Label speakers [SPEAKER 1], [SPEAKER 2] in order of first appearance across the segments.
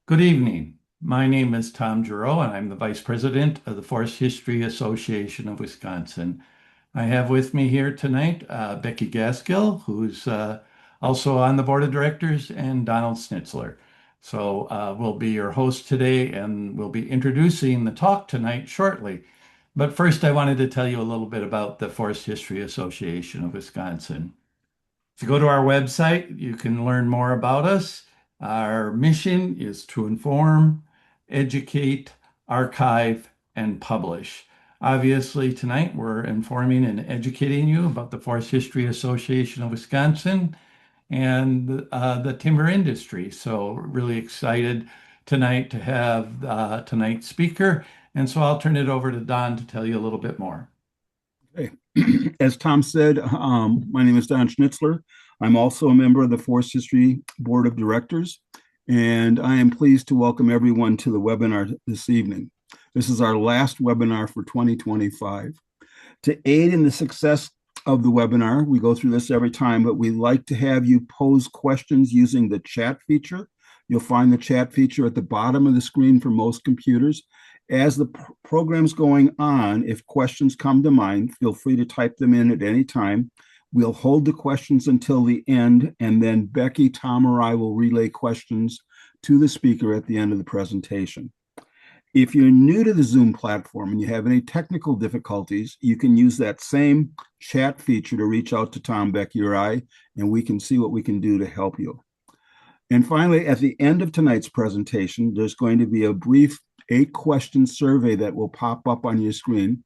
[SPEAKER 1] Good evening. My name is Tom Giroux, and I'm the Vice President of the Forest History Association of Wisconsin. I have with me here tonight Becky Gaskill, who's also on the Board of Directors, and Donald Schnitzler. We'll be your host today, and we'll be introducing the talk tonight shortly. But first, I wanted to tell you a little bit about the Forest History Association of Wisconsin. If you go to our website, you can learn more about us. Our mission is to inform, educate, archive, and publish. Obviously, tonight we're informing and educating you about the Forest History Association of Wisconsin and the timber industry. So, really excited tonight to have tonight's speaker. And so I'll turn it over to Don to tell you a little bit more.
[SPEAKER 2] Hey. As Tom said, my name is Don Schnitzler. I'm also a member of the Forest History Board of Directors, and I am pleased to welcome everyone to the webinar this evening. This is our last webinar for 2025. To aid in the success of the webinar, we go through this every time, but we like to have you pose questions using the chat feature. You'll find the chat feature at the bottom of the screen for most computers. As the program's going on, if questions come to mind, feel free to type them in at any time. We'll hold the questions until the end, and then Becky, Tom, or I will relay questions to the speaker at the end of the presentation. If you're new to the Zoom platform and you have any technical difficulties, you can use that same chat feature to reach out to Tom, Becky, or I, and we can see what we can do to help you. And finally, at the end of tonight's presentation, there's going to be a brief 8-question survey that will pop up on your screen.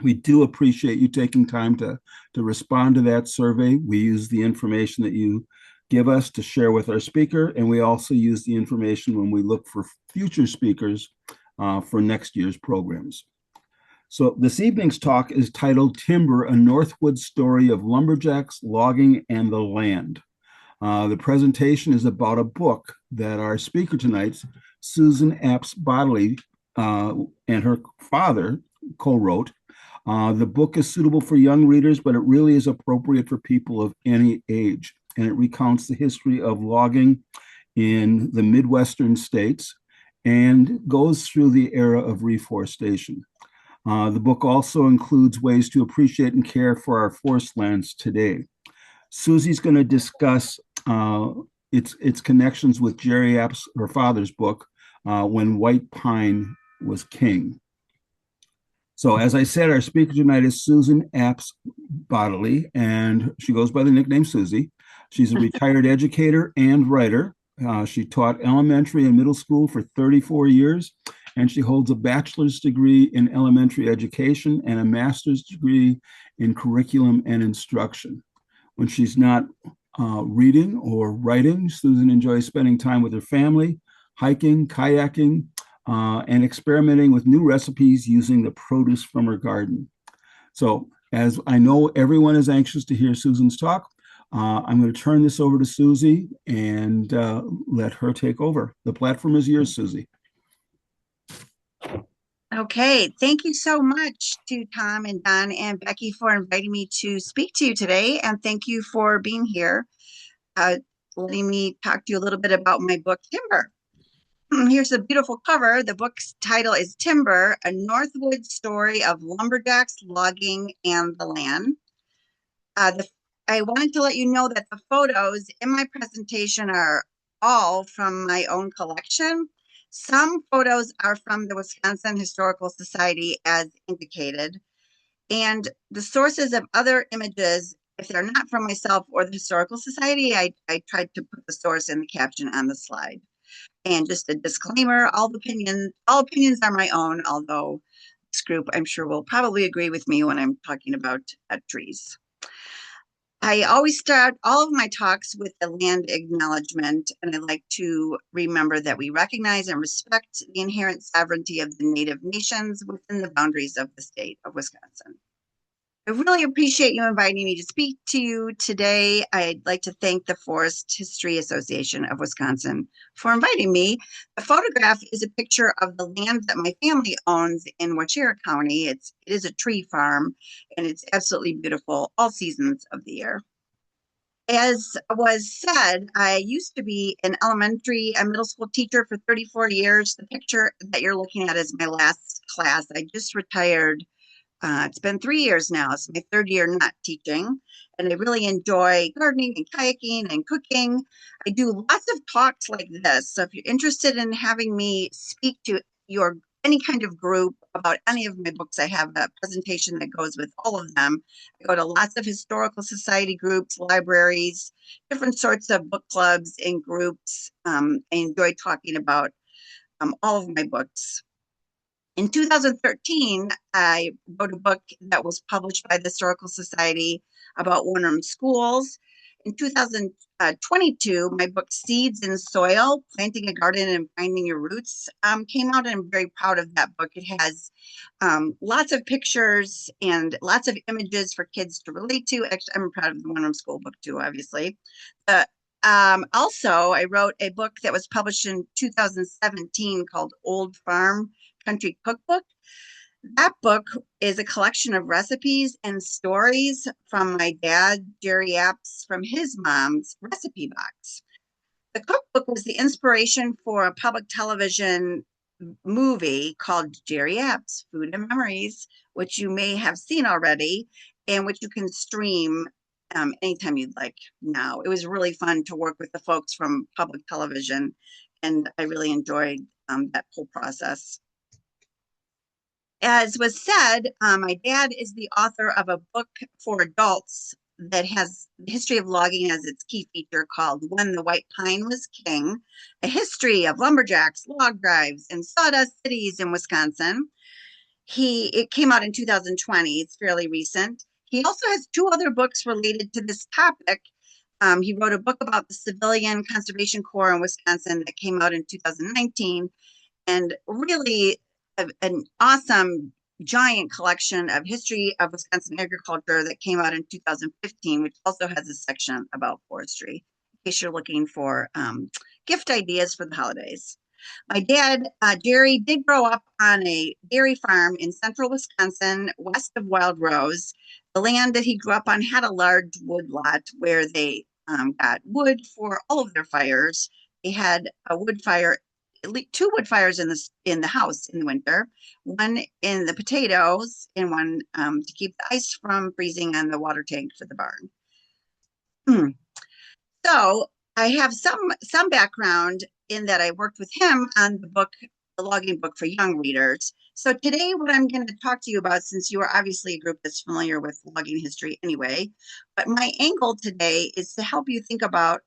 [SPEAKER 2] We do appreciate you taking time to respond to that survey. We use the information that you give us to share with our speaker, and we also use the information when we look for future speakers for next year's programs. So this evening's talk is titled Timber, a Northwoods Story of Lumberjacks, Logging, and the Land. The presentation is about a book that our speaker tonight, Susan Apps-Bodilly, and her father co-wrote. The book is suitable for young readers, but it really is appropriate for people of any age. And it recounts the history of logging in the Midwestern states and goes through the era of reforestation. The book also includes ways to appreciate and care for our forest lands today. Susie's going to discuss its connections with Jerry App's, her father's book, When White Pine Was King. So as I said, our speaker tonight is Susan Apps-Bodilly, and she goes by the nickname Susie. She's a retired educator and writer. She taught elementary and middle school for 34 years, and she holds a bachelor's degree in elementary education and a master's degree in curriculum and instruction. When she's not reading or writing, Susan enjoys spending time with her family, hiking, kayaking, and experimenting with new recipes using the produce from her garden. So, as I know everyone is anxious to hear Susan's talk, I'm going to turn this over to Susie and let her take over. The platform is yours, Susie.
[SPEAKER 3] Okay, thank you so much to Tom and Don and Becky for inviting me to speak to you today, and thank you for being here, letting me talk to you a little bit about my book, Timber. Here's a beautiful cover. The book's title is Timber, a Northwoods Story of Lumberjacks, Logging, and the Land. I wanted to let you know that the photos in my presentation are all from my own collection. Some photos are from the Wisconsin Historical Society as indicated, and the sources of other images, if they're not from myself or the Historical Society, I tried to put the source in the caption on the slide. And just a disclaimer, all opinions are my own, although this group I'm sure will probably agree with me when I'm talking about trees. I always start all of my talks with the land acknowledgement, and I like to remember that we recognize and respect the inherent sovereignty of the Native nations within the boundaries of the state of Wisconsin. I really appreciate you inviting me to speak to you today. I'd like to thank the Forest History Association of Wisconsin for inviting me. The photograph is a picture of the land that my family owns in Wauchara County. It is a tree farm, and it's absolutely beautiful all seasons of the year. As was said, I used to be an elementary and middle school teacher for 34 years. The picture that you're looking at is my last class. I just retired. It's been 3 years now. It's my third year not teaching, and I really enjoy gardening and kayaking and cooking. I do lots of talks like this. So if you're interested in having me speak to your any kind of group about any of my books, I have a presentation that goes with all of them. I go to lots of historical society groups, libraries, different sorts of book clubs and groups. I enjoy talking about all of my books. In 2013, I wrote a book that was published by the Historical Society about one-room schools. In 2022, my book Seeds in Soil, Planting a Garden and Finding Your Roots came out, and I'm very proud of that book. It has lots of pictures and lots of images for kids to relate to. Actually, I'm proud of the one-room school book too, obviously. Also, I wrote a book that was published in 2017 called Old Farm Country Cookbook. That book is a collection of recipes and stories from my dad, Jerry Apps, from his mom's recipe box. The cookbook was the inspiration for a public television movie called Jerry Apps Food and Memories, which you may have seen already and which you can stream anytime you'd like now. It was really fun to work with the folks from public television, and I really enjoyed that whole process. As was said, my dad is the author of a book for adults that has the history of logging as its key feature called When the White Pine Was King, a history of lumberjacks, log drives, and sawdust cities in Wisconsin. It came out in 2020. It's fairly recent. He also has two other books related to this topic. He wrote a book about the Civilian Conservation Corps in Wisconsin that came out in 2019, and really an awesome giant collection of history of Wisconsin agriculture that came out in 2015, which also has a section about forestry, in case you're looking for gift ideas for the holidays. My dad, Jerry, did grow up on a dairy farm in central Wisconsin, west of Wild Rose. The land that he grew up on had a large wood lot where they got wood for all of their fires. They had a wood fire, two wood fires in the house in the winter, one in the potatoes and one to keep the ice from freezing on the water tank for the barn. So I have some background in that I worked with him on the logging book for young readers. So today, what I'm going to talk to you about, since you are obviously a group that's familiar with logging history anyway, but my angle today is to help you think about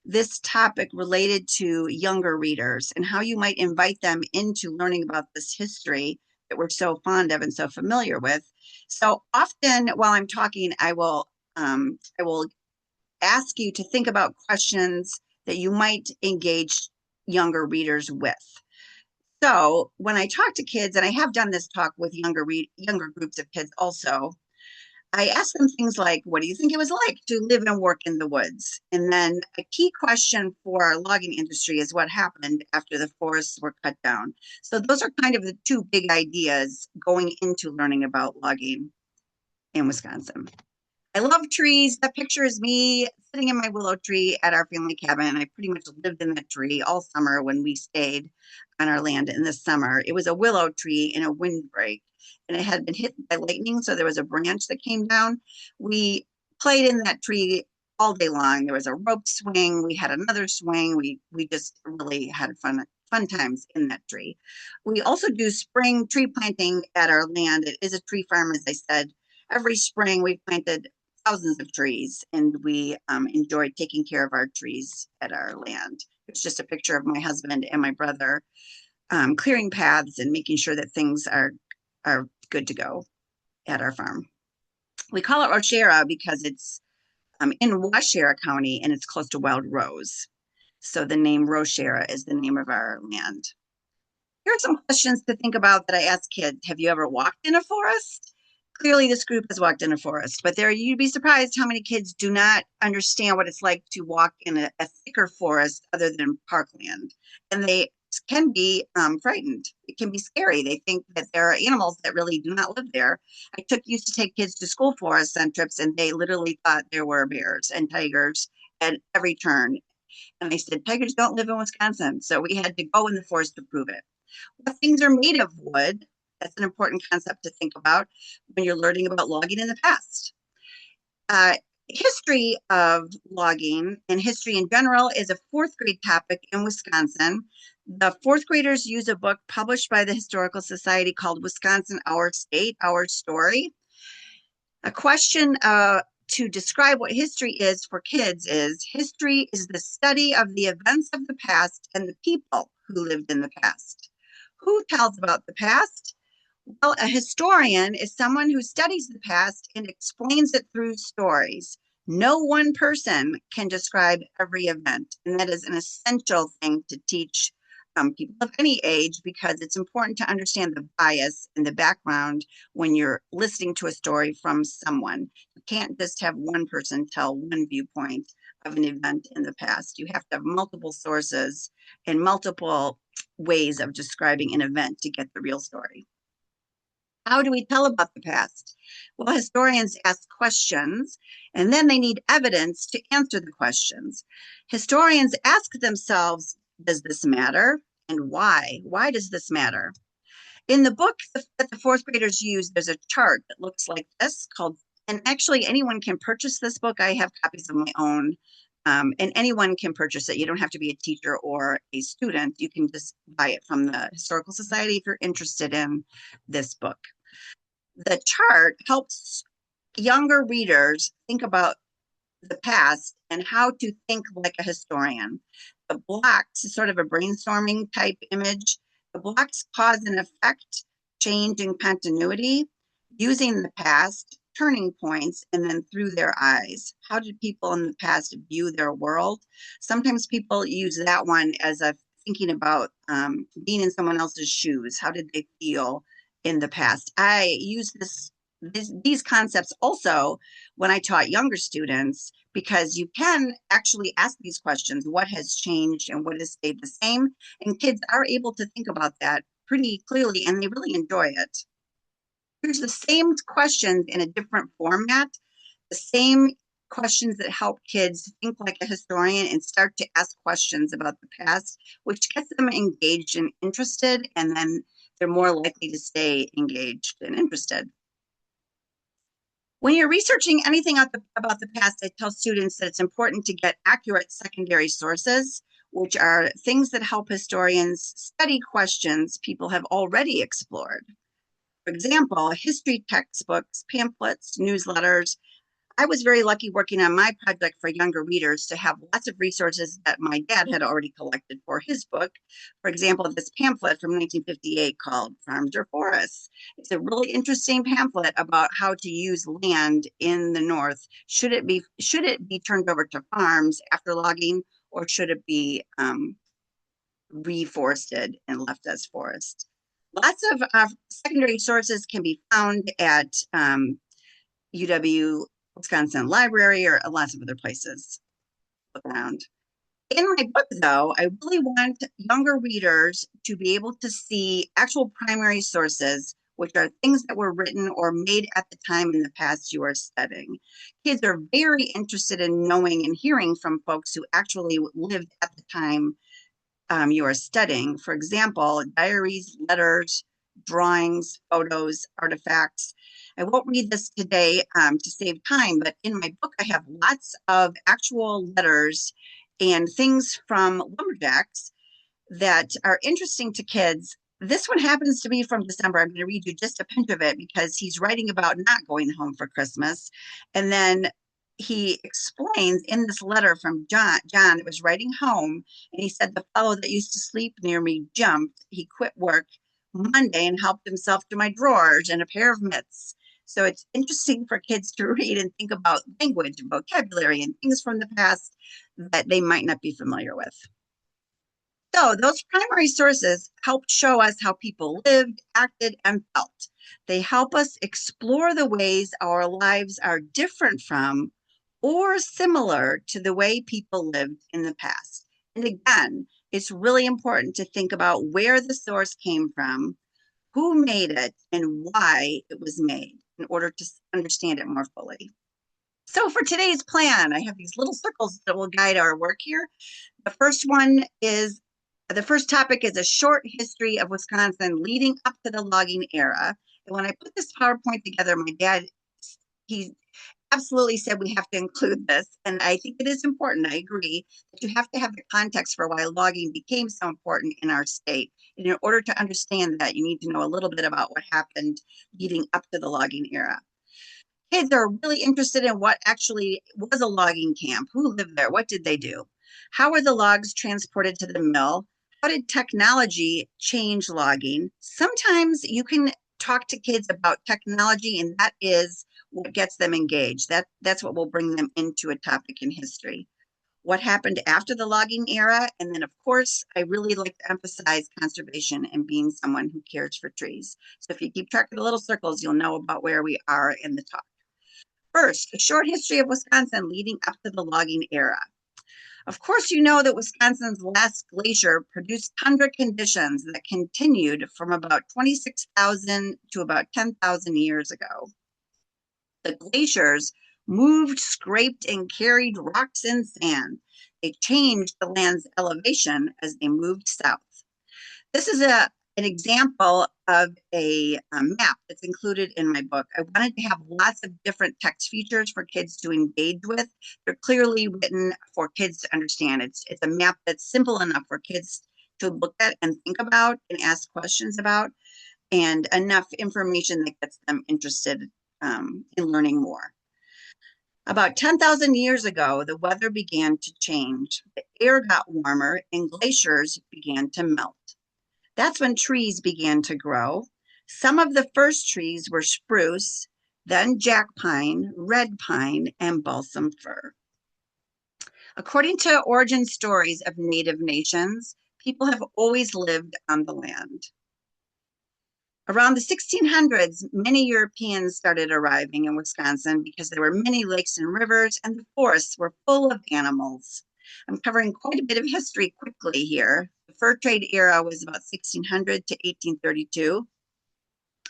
[SPEAKER 3] this topic related to younger readers and how you might invite them into learning about this history that we're so fond of and so familiar with. So often while I'm talking, I will ask you to think about questions that you might engage younger readers with. So when I talk to kids, and I have done this talk with younger groups of kids also, I ask them things like, what do you think it was like to live and work in the woods? And then a key question for our logging industry is what happened after the forests were cut down. So those are kind of the two big ideas going into learning about logging in Wisconsin. I love trees. That picture is me sitting in my willow tree at our family cabin. I pretty much lived in that tree all summer when we stayed on our land in the summer. It was a willow tree in a windbreak, and it had been hit by lightning, so there was a branch that came down. We played in that tree all day long. There was a rope swing. We had another swing. We just really had fun times in that tree. We also do spring tree planting at our land. It is a tree farm, as I said. Every spring we planted thousands of trees, and we enjoyed taking care of our trees at our land. It's just a picture of my husband and my brother clearing paths and making sure that things are good to go at our farm. We call it Rochera because it's in Washera County and it's close to Wild Rose. So the name Rochera is the name of our land. Here are some questions to think about that I ask kids. Have you ever walked in a forest? Clearly this group has walked in a forest, but you'd be surprised how many kids do not understand what it's like to walk in a thicker forest other than parkland. And they can be frightened. It can be scary. They think that there are animals that really do not live there. Used to take kids to school forest on trips, and they literally thought there were bears and tigers at every turn. And I said, tigers don't live in Wisconsin. So we had to go in the forest to prove it. What things are made of wood? That's an important concept to think about when you're learning about logging in the past. History of logging and history in general is a fourth grade topic in Wisconsin. The fourth graders use a book published by the Historical Society called Wisconsin, Our State, Our Story. A question to describe what history is for kids is history is the study of the events of the past and the people who lived in the past. Who tells about the past? Well, a historian is someone who studies the past and explains it through stories. No one person can describe every event, and that is an essential thing to teach people of any age, because it's important to understand the bias and the background when you're listening to a story from someone. You can't just have one person tell one viewpoint of an event in the past. You have to have multiple sources and multiple ways of describing an event to get the real story. How do we tell about the past? Well, historians ask questions, and then they need evidence to answer the questions. Historians ask themselves, does this matter? And why? Why does this matter? In the book that the fourth graders use, there's a chart that looks like this called, and actually anyone can purchase this book. I have copies of my own, and anyone can purchase it. You don't have to be a teacher or a student. You can just buy it from the Historical Society if you're interested in this book. The chart helps younger readers think about the past and how to think like a historian. The blocks is sort of a brainstorming type image. The blocks cause and effect, change and continuity, using the past, turning points, and then through their eyes. How did people in the past view their world? Sometimes people use that one as a thinking about being in someone else's shoes. How did they feel in the past? I use these concepts also when I taught younger students, because you can actually ask these questions: what has changed and what has stayed the same? And kids are able to think about that pretty clearly, and they really enjoy it. Here's the same questions in a different format, the same questions that help kids think like a historian and start to ask questions about the past, which gets them engaged and interested, and then they're more likely to stay engaged and interested. When you're researching anything about the past, I tell students that it's important to get accurate secondary sources, which are things that help historians study questions people have already explored. For example, history textbooks, pamphlets, newsletters. I was very lucky working on my project for younger readers to have lots of resources that my dad had already collected for his book. For example, this pamphlet from 1958 called Farms or Forests. It's a really interesting pamphlet about how to use land in the North. Should it be turned over to farms after logging, or should it be reforested and left as forest? Lots of secondary sources can be found at UW Wisconsin Library or lots of other places around. In my book, though, I really want younger readers to be able to see actual primary sources, which are things that were written or made at the time in the past you are studying. Kids are very interested in knowing and hearing from folks who actually lived at the time you are studying. For example, diaries, letters, drawings, photos, artifacts. I won't read this today to save time, but in my book, I have lots of actual letters and things from Lumberjacks that are interesting to kids. This one happens to be from December. I'm going to read you just a pinch of it because he's writing about not going home for Christmas. And then he explains in this letter from John that was writing home, and he said, the fellow that used to sleep near me jumped. He quit work Monday and helped himself to my drawers and a pair of mitts. So it's interesting for kids to read and think about language and vocabulary and things from the past that they might not be familiar with. So those primary sources help show us how people lived, acted, and felt. They help us explore the ways our lives are different from or similar to the way people lived in the past. And again, it's really important to think about where the source came from, who made it, and why it was made in order to understand it more fully. So for today's plan, I have these little circles that will guide our work here. The first topic is a short history of Wisconsin leading up to the logging era. And when I put this PowerPoint together, my dad, he absolutely said we have to include this. And I think it is important. I agree that you have to have the context for why logging became so important in our state. And in order to understand that, you need to know a little bit about what happened leading up to the logging era. Kids are really interested in what actually was a logging camp. Who lived there? What did they do? How were the logs transported to the mill? How did technology change logging? Sometimes you can talk to kids about technology, and that is what gets them engaged. That's what will bring them into a topic in history. What happened after the logging era? And then, of course, I really like to emphasize conservation and being someone who cares for trees. So if you keep track of the little circles, you'll know about where we are in the talk. First, a short history of Wisconsin leading up to the logging era. Of course, you know that Wisconsin's last glacier produced tundra conditions that continued from about 26,000 to about 10,000 years ago. The glaciers moved, scraped, and carried rocks and sand. They changed the land's elevation as they moved south. This is an example of a map that's included in my book. I wanted to have lots of different text features for kids to engage with. They're clearly written for kids to understand. It's a map that's simple enough for kids to look at and think about and ask questions about, and enough information that gets them interested in learning more. About 10,000 years ago, the weather began to change. The air got warmer and glaciers began to melt. That's when trees began to grow. Some of the first trees were spruce, then jack pine, red pine, and balsam fir. According to origin stories of Native nations, people have always lived on the land. Around the 1600s, many Europeans started arriving in Wisconsin because there were many lakes and rivers, and the forests were full of animals. I'm covering quite a bit of history quickly here. The fur trade era was about 1600 to 1832,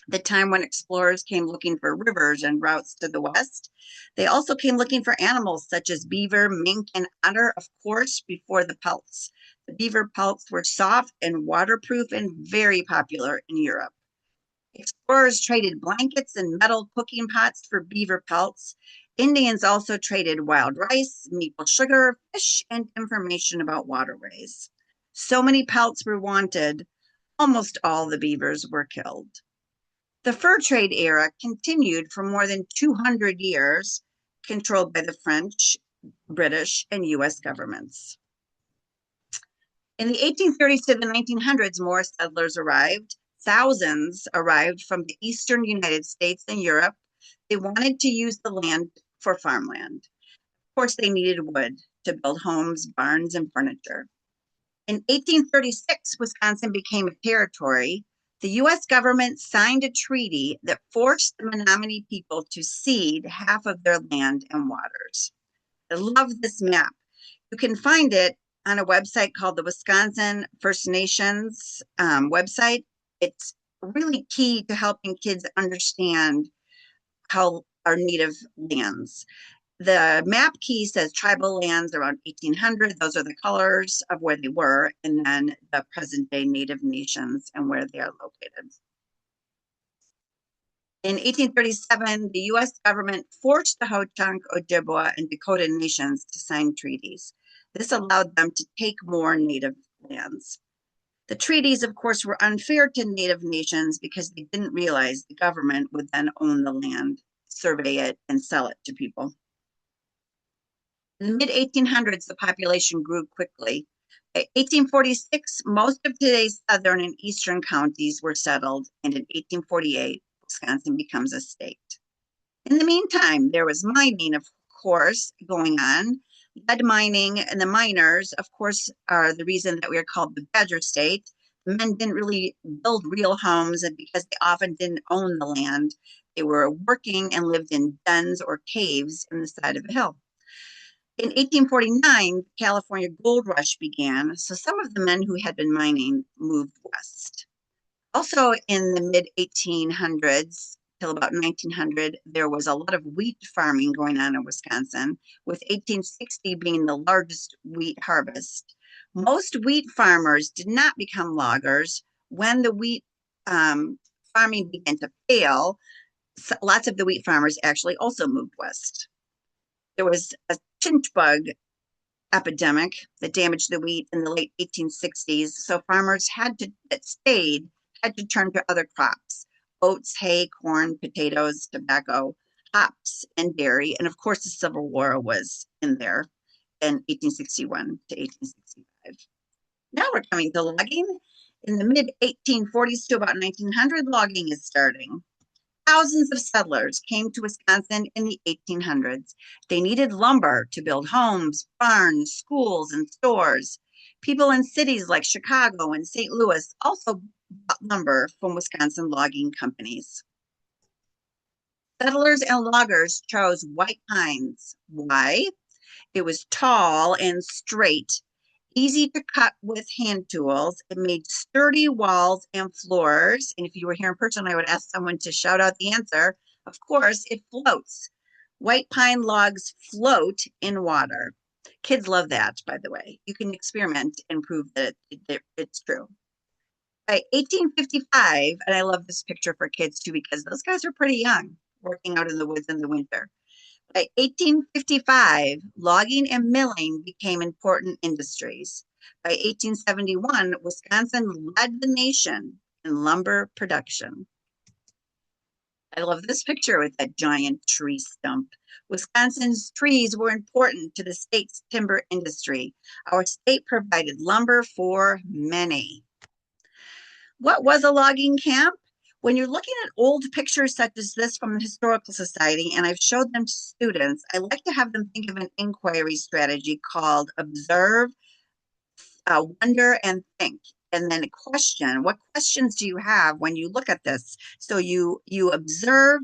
[SPEAKER 3] the time when explorers came looking for rivers and routes to the west. They also came looking for animals such as beaver, mink, and otter, of course, before the pelts. The beaver pelts were soft and waterproof and very popular in Europe. Explorers traded blankets and metal cooking pots for beaver pelts. Indians also traded wild rice, maple sugar, fish, and information about waterways. So many pelts were wanted, almost all the beavers were killed. The fur trade era continued for more than 200 years, controlled by the French, British, and US governments. In the 1830s to the 1900s, more settlers arrived. Thousands arrived from the eastern United States and Europe. They wanted to use the land for farmland. Of course, they needed wood to build homes, barns, and furniture. In 1836, Wisconsin became a territory. The US government signed a treaty that forced the Menominee people to cede half of their land and waters. I love this map. You can find it on a website called the Wisconsin First Nations website. It's really key to helping kids understand how our native lands. The map key says tribal lands around 1800. Those are the colors of where they were, and then the present day native nations and where they are located. In 1837, the US government forced the Ho-Chunk, Ojibwa, and Dakota nations to sign treaties. This allowed them to take more native lands. The treaties, of course, were unfair to native nations because they didn't realize the government would then own the land, survey it, and sell it to people. In the mid-1800s, the population grew quickly. By 1846, most of today's southern and eastern counties were settled, and in 1848, Wisconsin becomes a state. In the meantime, there was mining, of course, going on. Lead mining, and the miners, of course, are the reason that we are called the Badger State. The men didn't really build real homes, and because they often didn't own the land, they were working and lived in dens or caves in the side of a hill. In 1849, the California gold rush began, so some of the men who had been mining moved west. Also in the mid 1800s till about 1900, there was a lot of wheat farming going on in Wisconsin, with 1860 being the largest wheat harvest. Most wheat farmers did not become loggers. When the wheat farming began to fail, so lots of the wheat farmers actually also moved west. There was a chinch bug epidemic that damaged the wheat in the late 1860s. So farmers that stayed had to turn to other crops: oats, hay, corn, potatoes, tobacco, hops, and dairy. And of course, the Civil War was in there in 1861 to 1865. Now we're coming to logging. In the mid 1840s to about 1900, logging is starting. Thousands of settlers came to Wisconsin in the 1800s. They needed lumber to build homes, barns, schools, and stores. People in cities like Chicago and St. Louis also bought lumber from Wisconsin logging companies. Settlers and loggers chose white pines. Why? It was tall and straight, easy to cut with hand tools. It made sturdy walls and floors. And if you were here in person, I would ask someone to shout out the answer. Of course, it floats. White pine logs float in water. Kids love that, by the way. You can experiment and prove that it's true. By 1855, and I love this picture for kids too, because those guys are pretty young, working out in the woods in the winter. By 1855, logging and milling became important industries. By 1871, Wisconsin led the nation in lumber production. I love this picture with that giant tree stump. Wisconsin's trees were important to the state's timber industry. Our state provided lumber for many. What was a logging camp? When you're looking at old pictures such as this from the Historical Society, and I've showed them to students, I like to have them think of an inquiry strategy called observe, wonder, and think. And then a question. What questions do you have when you look at this? So you observe,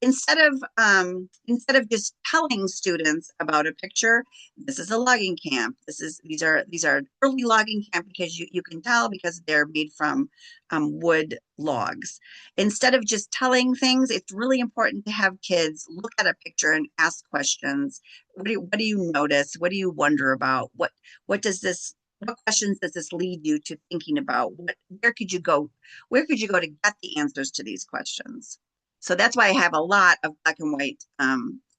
[SPEAKER 3] instead of just telling students about a picture. This is a logging camp. These are early logging camp, because you can tell because they're made from wood logs. Instead of just telling things, it's really important to have kids look at a picture and ask questions. What do you notice? What do you wonder about? What questions does this lead you to thinking about? Where could you go to get the answers to these questions? So that's why I have a lot of black and white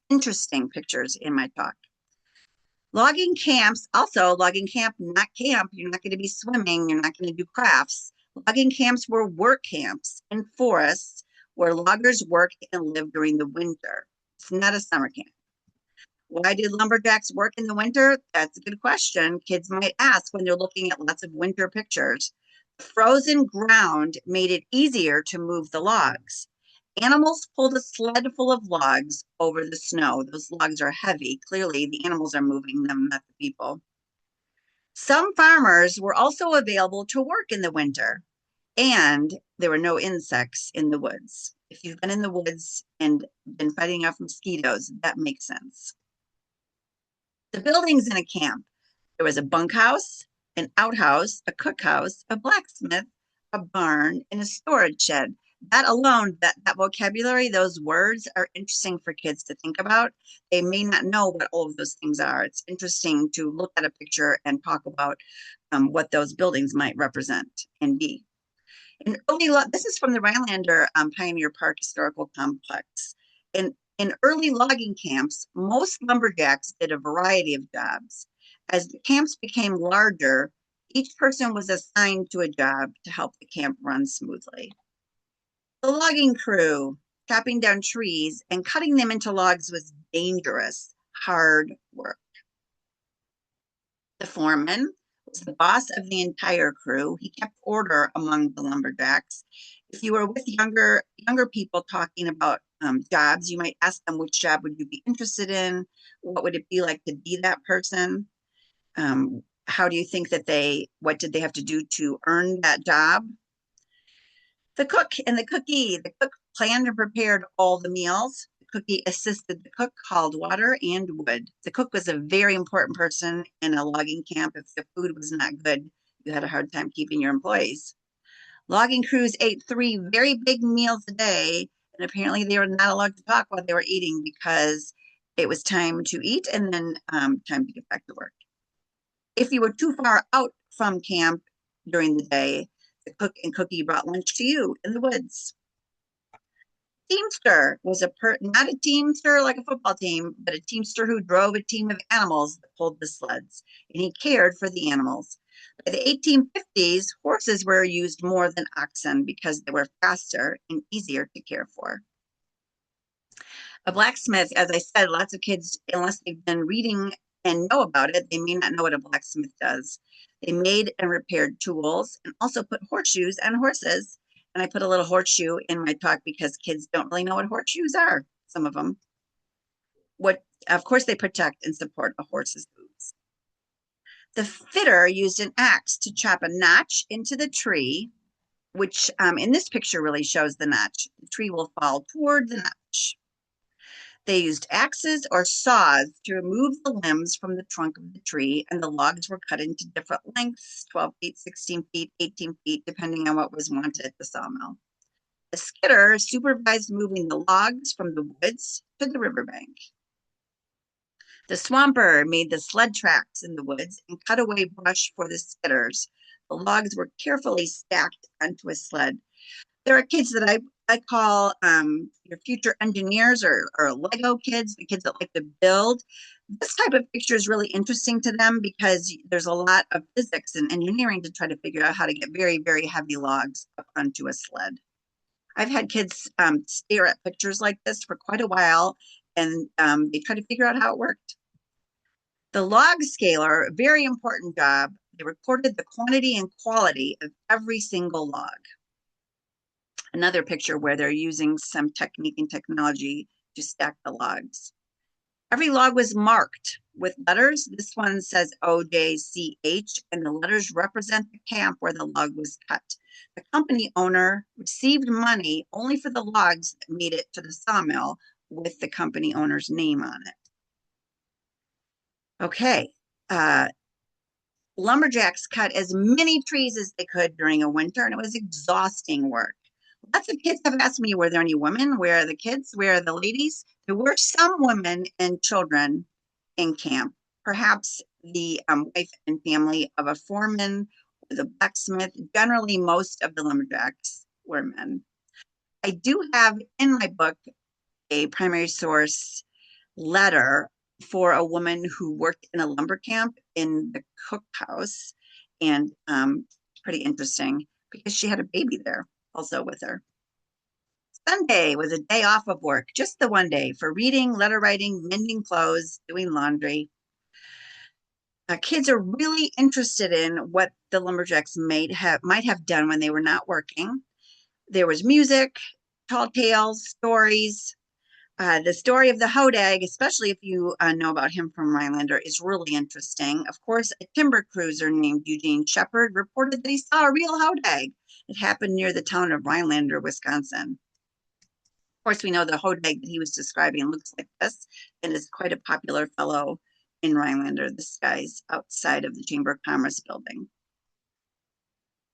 [SPEAKER 3] interesting pictures in my talk. Logging camps, also logging camp, not camp. You're not going to be swimming. You're not going to do crafts. Logging camps were work camps in forests where loggers worked and lived during the winter. It's not a summer camp. Why did lumberjacks work in the winter? That's a good question kids might ask when they're looking at lots of winter pictures. The frozen ground made it easier to move the logs. Animals pulled a sled full of logs over the snow. Those logs are heavy. Clearly, the animals are moving them, not the people. Some farmers were also available to work in the winter, and there were no insects in the woods. If you've been in the woods and been fighting off mosquitoes, that makes sense. The buildings in a camp. There was a bunkhouse, an outhouse, a cookhouse, a blacksmith, a barn, and a storage shed. That alone, that vocabulary, those words are interesting for kids to think about. They may not know what all of those things are. It's interesting to look at a picture and talk about what those buildings might represent and be. This is from the Rhinelander Pioneer Park Historical Complex. In early logging camps, most lumberjacks did a variety of jobs. As the camps became larger, each person was assigned to a job to help the camp run smoothly. The logging crew, chopping down trees and cutting them into logs, was dangerous, hard work. The foreman was the boss of the entire crew. He kept order among the lumberjacks. If you were with younger people talking about jobs, you might ask them, which job would you be interested in? What would it be like to be that person? How do you think what did they have to do to earn that job? The cook and the cook planned and prepared all the meals. The cookie assisted the cook, hauled water and wood. The cook was a very important person in a logging camp. If the food was not good, you had a hard time keeping your employees. Logging crews ate 3 very big meals a day, and apparently they were not allowed to talk while they were eating because it was time to eat and then time to get back to work. If you were too far out from camp during the day, the cook and cookie brought lunch to you in the woods. Teamster was not a teamster like a football team, but a teamster who drove a team of animals that pulled the sleds, and he cared for the animals. By the 1850s, horses were used more than oxen because they were faster and easier to care for. A blacksmith, as I said, lots of kids, unless they've been reading and know about it, they may not know what a blacksmith does. They made and repaired tools and also put horseshoes on horses. And I put a little horseshoe in my talk because kids don't really know what horseshoes are, some of them. Of course, they protect and support a horse's hooves. The fitter used an axe to chop a notch into the tree, which in this picture really shows the notch. The tree will fall toward the notch. They used axes or saws to remove the limbs from the trunk of the tree, and the logs were cut into different lengths, 12 feet, 16 feet, 18 feet, depending on what was wanted at the sawmill. The skidder supervised moving the logs from the woods to the riverbank. The swamper made the sled tracks in the woods and cut away brush for the skidders. The logs were carefully stacked onto a sled. There are kids that I call your future engineers or Lego kids, the kids that like to build. This type of picture is really interesting to them because there's a lot of physics and engineering to try to figure out how to get very, very heavy logs up onto a sled. I've had kids stare at pictures like this for quite a while, and they try to figure out how it worked. The log scaler, a very important job, they recorded the quantity and quality of every single log. Another picture where they're using some technique and technology to stack the logs. Every log was marked with letters. This one says OJCH, and the letters represent the camp where the log was cut. The company owner received money only for the logs that made it to the sawmill with the company owner's name on it. Okay. Lumberjacks cut as many trees as they could during a winter, and it was exhausting work. Lots of kids have asked me, were there any women? Where are the kids? Where are the ladies? There were some women and children in camp, perhaps the wife and family of a foreman, the blacksmith. Generally, most of the lumberjacks were men. I do have in my book a primary source letter for a woman who worked in a lumber camp in the cookhouse, and it's pretty interesting because she had a baby there also with her. Sunday was a day off of work, just the one day for reading, letter writing, mending clothes, doing laundry. Kids are really interested in what the lumberjacks might have done when they were not working. There was music, tall tales, stories. The story of the hodag, especially if you know about him from Rhinelander, is really interesting. Of course, a timber cruiser named Eugene Shepard reported that he saw a real hodag. It happened near the town of Rhinelander, Wisconsin. Of course, we know the hodag that he was describing looks like this and is quite a popular fellow in Rhinelander. This guy's outside of the Chamber of Commerce building.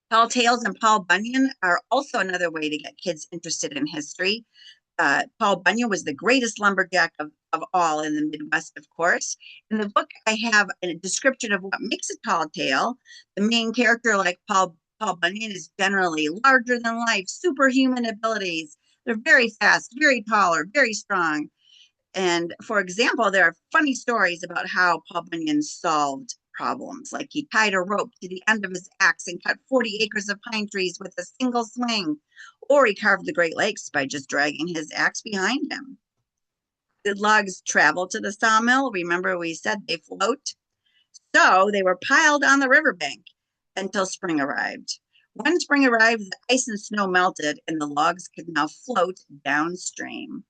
[SPEAKER 3] Tall tales and Paul Bunyan are also another way to get kids interested in history. Paul Bunyan was the greatest lumberjack of all in the Midwest, of course. In the book, I have a description of what makes a tall tale. The main character, like Paul Bunyan, is generally larger than life, superhuman abilities. They're very fast, very tall, or very strong. And for example, there are funny stories about how Paul Bunyan solved problems. Like he tied a rope to the end of his axe and cut 40 acres of pine trees with a single swing. Or he carved the Great Lakes by just dragging his axe behind him. Did logs travel to the sawmill? Remember we said they float? So they were piled on the riverbank until spring arrived. When spring arrived, the ice and snow melted and the logs could now float downstream.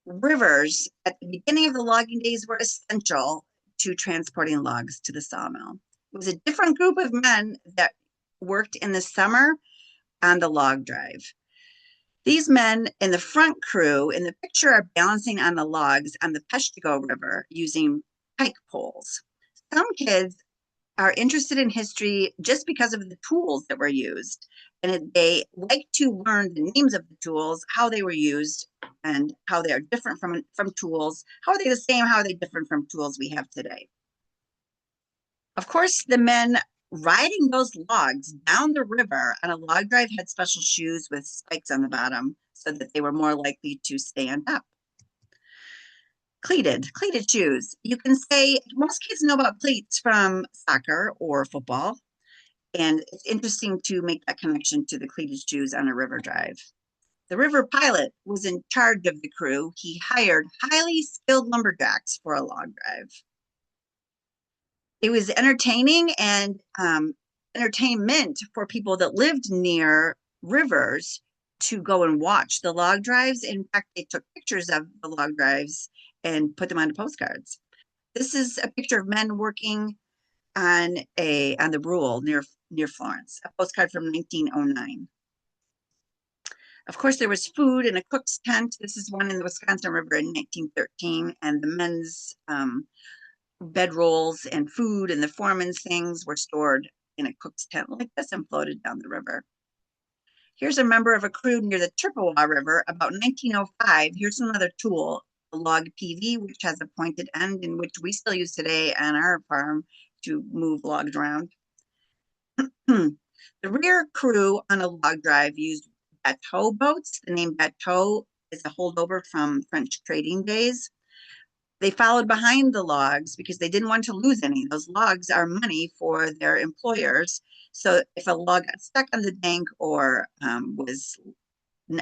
[SPEAKER 3] Rivers at the beginning of the logging days were essential to transporting logs to the sawmill. It was a different group of men that worked in the summer on the log drive. These men in the front crew in the picture are balancing on the logs on the Peshtigo River using pike poles. Some kids are interested in history just because of the tools that were used. And they like to learn the names of the tools, how they were used, and how they are different from tools. How are they the same? How are they different from tools we have today? Of course, the men riding those logs down the river on a log drive had special shoes with spikes on the bottom so that they were more likely to stay on top. Cleated shoes. You can say most kids know about cleats from soccer or football. And it's interesting to make that connection to the cleated shoes on a river drive. The river pilot was in charge of the crew. He hired highly skilled lumberjacks for a log drive. It was entertaining and entertainment for people that lived near rivers to go and watch the log drives. In fact, they took pictures of the log drives and put them on postcards. This is a picture of men working on the Brule near Florence, a postcard from 1909. Of course, there was food in a cook's tent. This is one in the Wisconsin River in 1913, and the men's bedrolls and food and the foreman's things were stored in a cook's tent like this and floated down the river. Here's a member of a crew near the Chippewa River about 1905. Here's another tool, a log PV, which has a pointed end, in which we still use today on our farm to move logs around. The rear crew on a log drive used bateau boats. The name bateau is a holdover from French trading days. They followed behind the logs because they didn't want to lose any. Those logs are money for their employers. So if a log got stuck on the bank or was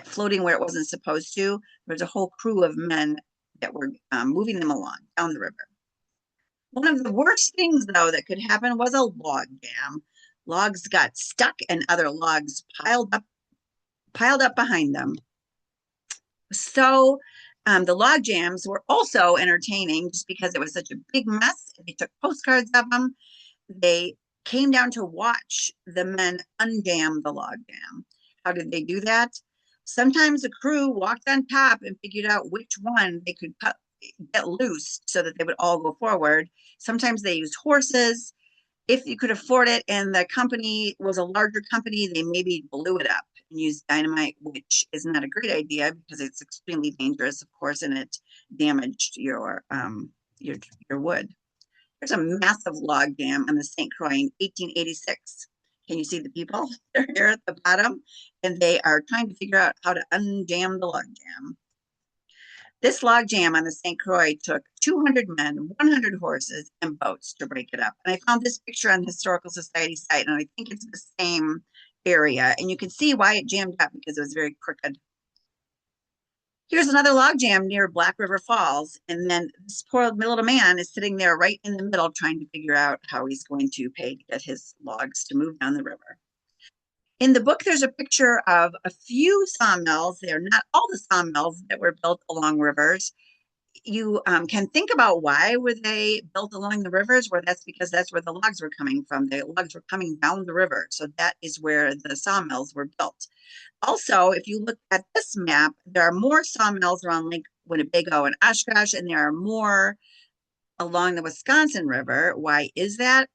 [SPEAKER 3] floating where it wasn't supposed to, there's a whole crew of men that were moving them along down the river. One of the worst things, though, that could happen was a log jam. Logs got stuck and other logs piled up behind them. So the log jams were also entertaining just because it was such a big mess. They took postcards of them. They came down to watch the men unjam the log jam. How did they do that? Sometimes the crew walked on top and figured out which one they could get loose so that they would all go forward. Sometimes they used horses. If you could afford it and the company was a larger company, they maybe blew it up and used dynamite, which is not a great idea because it's extremely dangerous, of course, and it damaged your wood. There's a massive log jam on the St. Croix in 1886. Can you see the people? They're here at the bottom, and they are trying to figure out how to unjam the log jam. This log jam on the St. Croix took 200 men, 100 horses, and boats to break it up. And I found this picture on the Historical Society site, and I think it's the same area. And you can see why it jammed up because it was very crooked. Here's another log jam near Black River Falls. And then this poor little man is sitting there right in the middle trying to figure out how he's going to pay to get his logs to move down the river. In the book, there's a picture of a few sawmills. They're not all the sawmills that were built along rivers. You can think about why were they built along the rivers? Well, that's because that's where the logs were coming from. The logs were coming down the river. So that is where the sawmills were built. Also, if you look at this map, there are more sawmills around Lake Winnebago and Oshkosh, and there are more along the Wisconsin River. Why is that?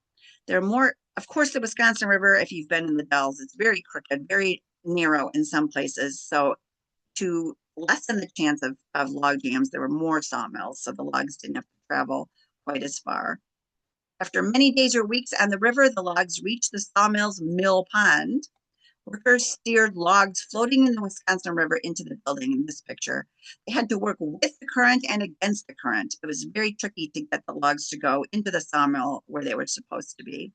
[SPEAKER 3] There are more, of course, the Wisconsin River, if you've been in the Dells, it's very crooked, very narrow in some places. So to lessen the chance of log jams, there were more sawmills, so the logs didn't have to travel quite as far. After many days or weeks on the river, the logs reached the sawmill's mill pond. Workers steered logs floating in the Wisconsin River into the building in this picture. They had to work with the current and against the current. It was very tricky to get the logs to go into the sawmill where they were supposed to be.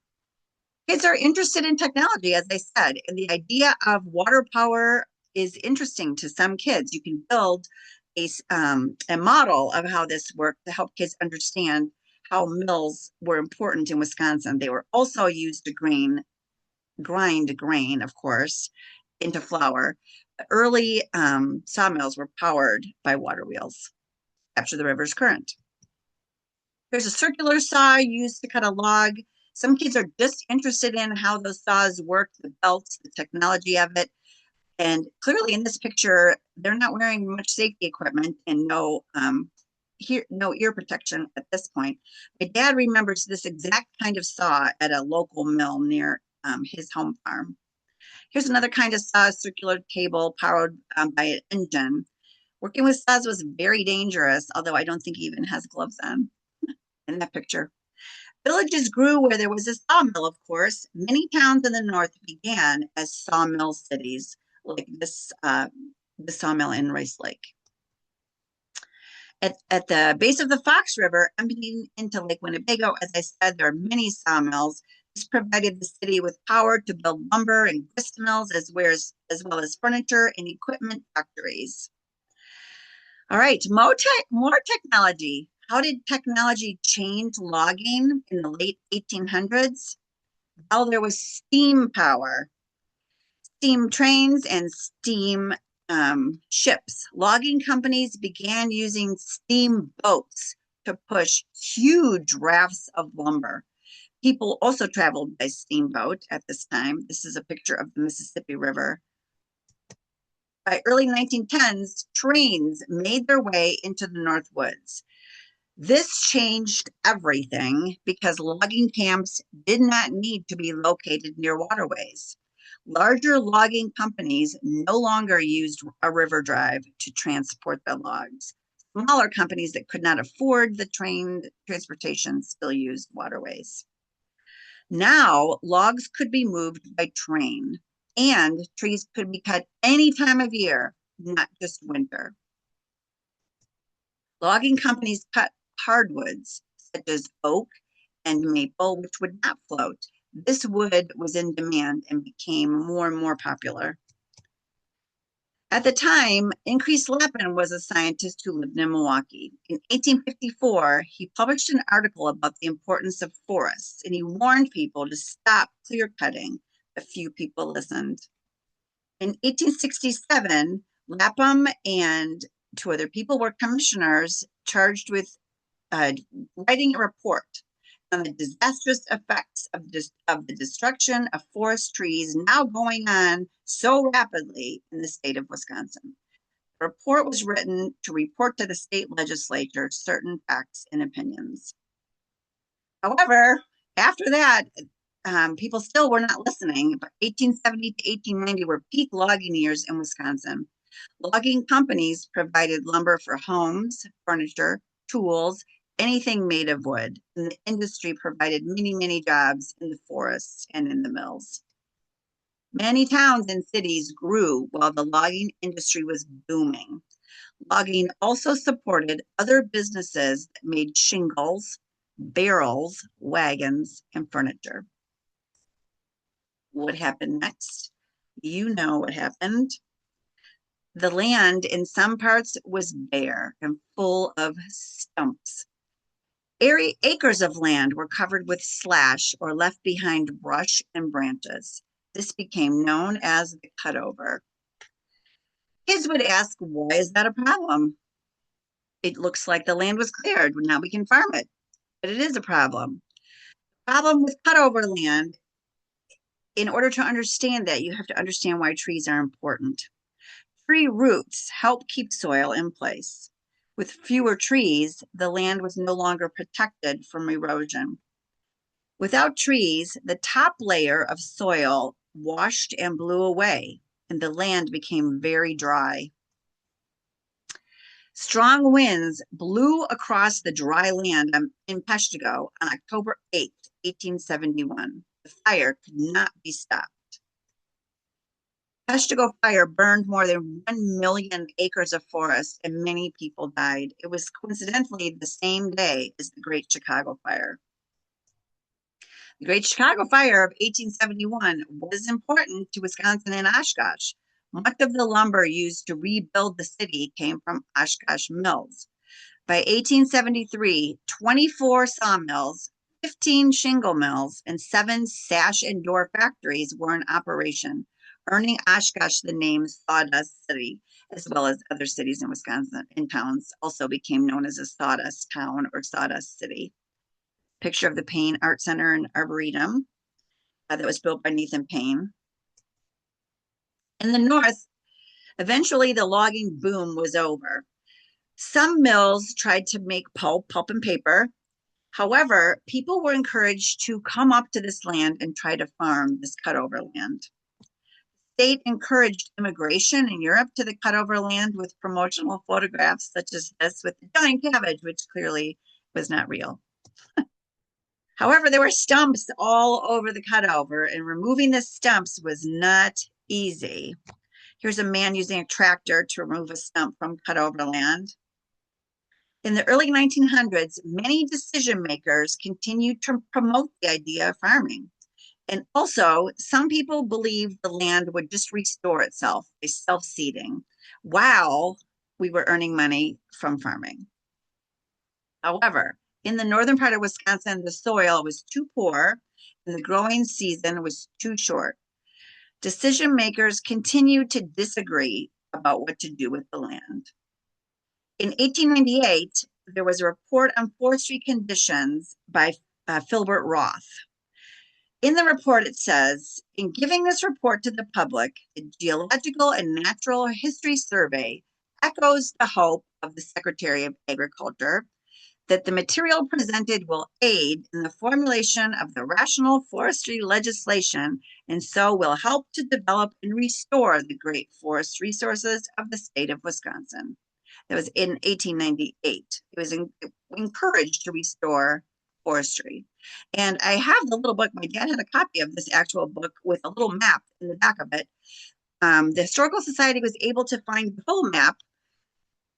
[SPEAKER 3] Kids are interested in technology, as I said, and the idea of water power is interesting to some kids. You can build a model of how this worked to help kids understand how mills were important in Wisconsin. They were also used to grind grain, of course, into flour. The early sawmills were powered by water wheels to capture the river's current. There's a circular saw used to cut a log. Some kids are just interested in how those saws work, the belts, the technology of it. And clearly in this picture, they're not wearing much safety equipment and no ear protection at this point. My dad remembers this exact kind of saw at a local mill near his home farm. Here's another kind of saw, a circular table powered by an engine. Working with saws was very dangerous, although I don't think he even has gloves on in that picture. Villages grew where there was a sawmill, of course. Many towns in the north began as sawmill cities, like the sawmill in Rice Lake. At the base of the Fox River, emptying into Lake Winnebago, as I said, there are many sawmills. This provided the city with power to build lumber and grist mills, as well as furniture and equipment factories. All right, more technology. How did technology change logging in the late 1800s? Well, there was steam power, steam trains and steam ships. Logging companies began using steam boats to push huge rafts of lumber. People also traveled by steamboat at this time. This is a picture of the Mississippi River. By early 1910s, trains made their way into the Northwoods. This changed everything because logging camps did not need to be located near waterways. Larger logging companies no longer used a river drive to transport their logs. Smaller companies that could not afford the train transportation still used waterways. Now, logs could be moved by train, and trees could be cut any time of year, not just winter. Logging companies cut hardwoods, such as oak and maple, which would not float. This wood was in demand and became more and more popular. At the time, Increase Lappin was a scientist who lived in Milwaukee. In 1854, he published an article about the importance of forests, and he warned people to stop clear cutting. A few people listened. In 1867, Lapham and two other people were commissioners charged with writing a report on the disastrous effects of the destruction of forest trees now going on so rapidly in the state of Wisconsin. The report was written to report to the state legislature certain facts and opinions. However, after that, people still were not listening, but 1870 to 1890 were peak logging years in Wisconsin. Logging companies provided lumber for homes, furniture, tools, anything made of wood. And the industry provided many, many jobs in the forests and in the mills. Many towns and cities grew while the logging industry was booming. Logging also supported other businesses that made shingles, barrels, wagons, and furniture. What happened next? You know what happened. The land in some parts was bare and full of stumps. Acres of land were covered with slash or left behind brush and branches. This became known as the cutover. Kids would ask, why is that a problem? It looks like the land was cleared. Now we can farm it. But it is a problem. The problem with cutover land, in order to understand that, you have to understand why trees are important. Tree roots help keep soil in place. With fewer trees, the land was no longer protected from erosion. Without trees, the top layer of soil washed and blew away, and the land became very dry. Strong winds blew across the dry land in Peshtigo on October 8, 1871. The fire could not be stopped. Peshtigo fire burned more than 1 million acres of forest and many people died. It was coincidentally the same day as the Great Chicago Fire. The Great Chicago Fire of 1871 was important to Wisconsin and Oshkosh. Much of the lumber used to rebuild the city came from Oshkosh mills. By 1873, 24 sawmills, 15 shingle mills, and 7 sash and door factories were in operation, earning Oshkosh the name Sawdust City, as well as other cities in Wisconsin and towns also became known as a sawdust town or sawdust city. Picture of the Payne Art Center and Arboretum that was built by Nathan Payne. In the North, eventually the logging boom was over. Some mills tried to make pulp and paper. However, people were encouraged to come up to this land and try to farm this cutover land. The state encouraged immigration in Europe to the cutover land with promotional photographs such as this with the giant cabbage, which clearly was not real. However, there were stumps all over the cutover, and removing the stumps was not easy. Here's a man using a tractor to remove a stump from cutover land. In the early 1900s, many decision makers continued to promote the idea of farming. And also, some people believed the land would just restore itself by self-seeding while we were earning money from farming. However, in the northern part of Wisconsin, the soil was too poor and the growing season was too short. Decision makers continued to disagree about what to do with the land. In 1898, there was a report on forestry conditions by Philbert Roth. In the report, it says, in giving this report to the public, the Geological and Natural History Survey echoes the hope of the Secretary of Agriculture that the material presented will aid in the formulation of the rational forestry legislation and so will help to develop and restore the great forest resources of the state of Wisconsin. That was in 1898. It was encouraged to restore forestry. And I have the little book. My dad had a copy of this actual book with a little map in the back of it. The Historical Society was able to find the full map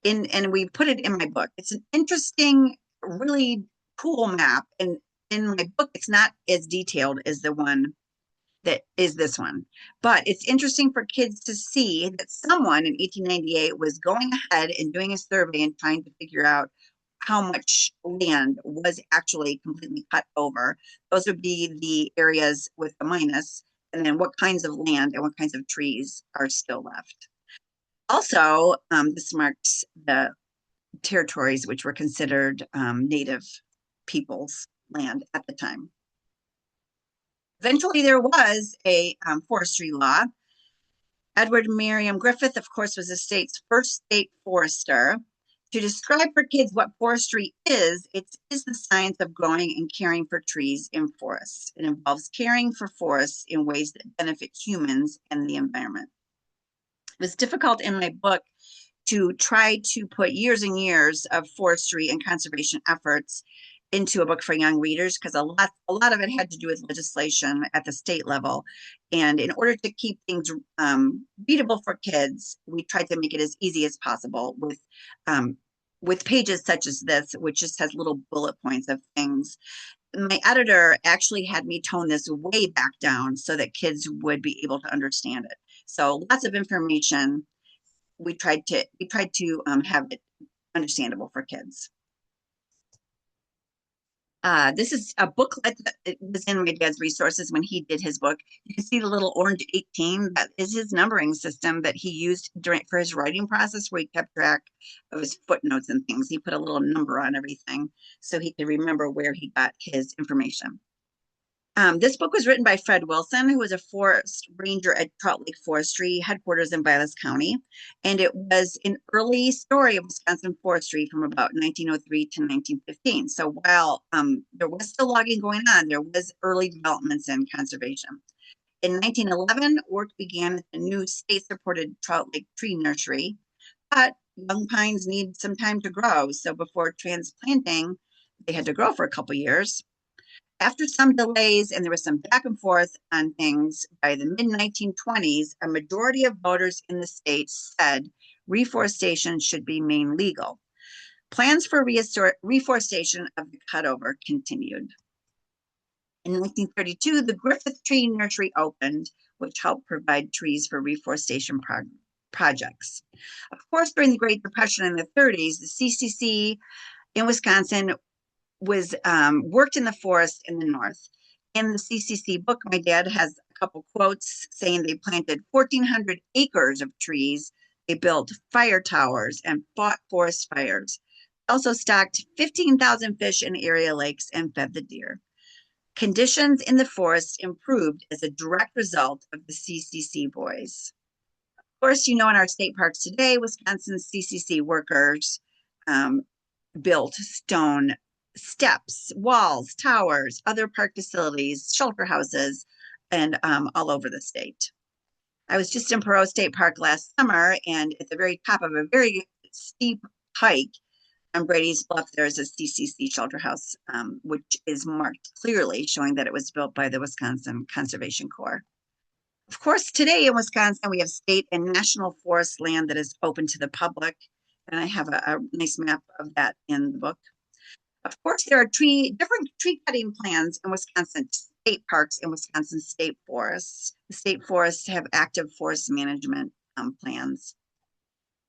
[SPEAKER 3] and we put it in my book. It's an interesting, really cool map. And in my book, it's not as detailed as the one that is this one. But it's interesting for kids to see that someone in 1898 was going ahead and doing a survey and trying to figure out how much land was actually completely cut over. Those would be the areas with the minus, and then what kinds of land and what kinds of trees are still left. Also, this marks the territories which were considered native peoples' land at the time. Eventually, there was a forestry law. Edward Merriam Griffith, of course, was the state's first state forester. To describe for kids what forestry is, it is the science of growing and caring for trees in forests. It involves caring for forests in ways that benefit humans and the environment. It was difficult in my book to try to put years and years of forestry and conservation efforts into a book for young readers because a lot of it had to do with legislation at the state level. And in order to keep things readable for kids, we tried to make it as easy as possible with pages such as this, which just has little bullet points of things. My editor actually had me tone this way back down so that kids would be able to understand it. So lots of information. We tried to have it understandable for kids. This is a booklet that was in my dad's resources when he did his book. You can see the little orange 18. That is his numbering system that he used for his writing process, where he kept track of his footnotes and things. He put a little number on everything so he could remember where he got his information. This book was written by Fred Wilson, who was a forest ranger at Trout Lake Forestry headquarters in Vilas County. And it was an early story of Wisconsin forestry from about 1903 to 1915. So while there was still logging going on, there was early developments in conservation. In 1911, work began at the new state-supported Trout Lake Tree Nursery, but young pines need some time to grow. So before transplanting, they had to grow for a couple years. After some delays and there was some back and forth on things, by the mid-1920s, a majority of voters in the state said reforestation should be made legal. Plans for reforestation of the cutover continued. In 1932, the Griffith Tree Nursery opened, which helped provide trees for reforestation projects. Of course, during the Great Depression in the 30s, the CCC in Wisconsin was worked in the forest in the north. In the CCC book, my dad has a couple quotes saying they planted 1,400 acres of trees. They built fire towers and fought forest fires. Also stocked 15,000 fish in area lakes and fed the deer. Conditions in the forest improved as a direct result of the CCC boys. course, you know, in our state parks today, Wisconsin CCC workers built stone steps, walls, towers, other park facilities, shelter houses, and all over the state. I was just in Perot State Park last summer, and at the very top of a very steep hike on Brady's Bluff, there's a CCC shelter house, which is marked clearly, showing that it was built by the Wisconsin Conservation Corps. Of course, today in Wisconsin, we have state and national forest land that is open to the public, and I have a nice map of that in the book. Of course, there are different tree cutting plans in Wisconsin state parks and Wisconsin state forests. The state forests have active forest management plans.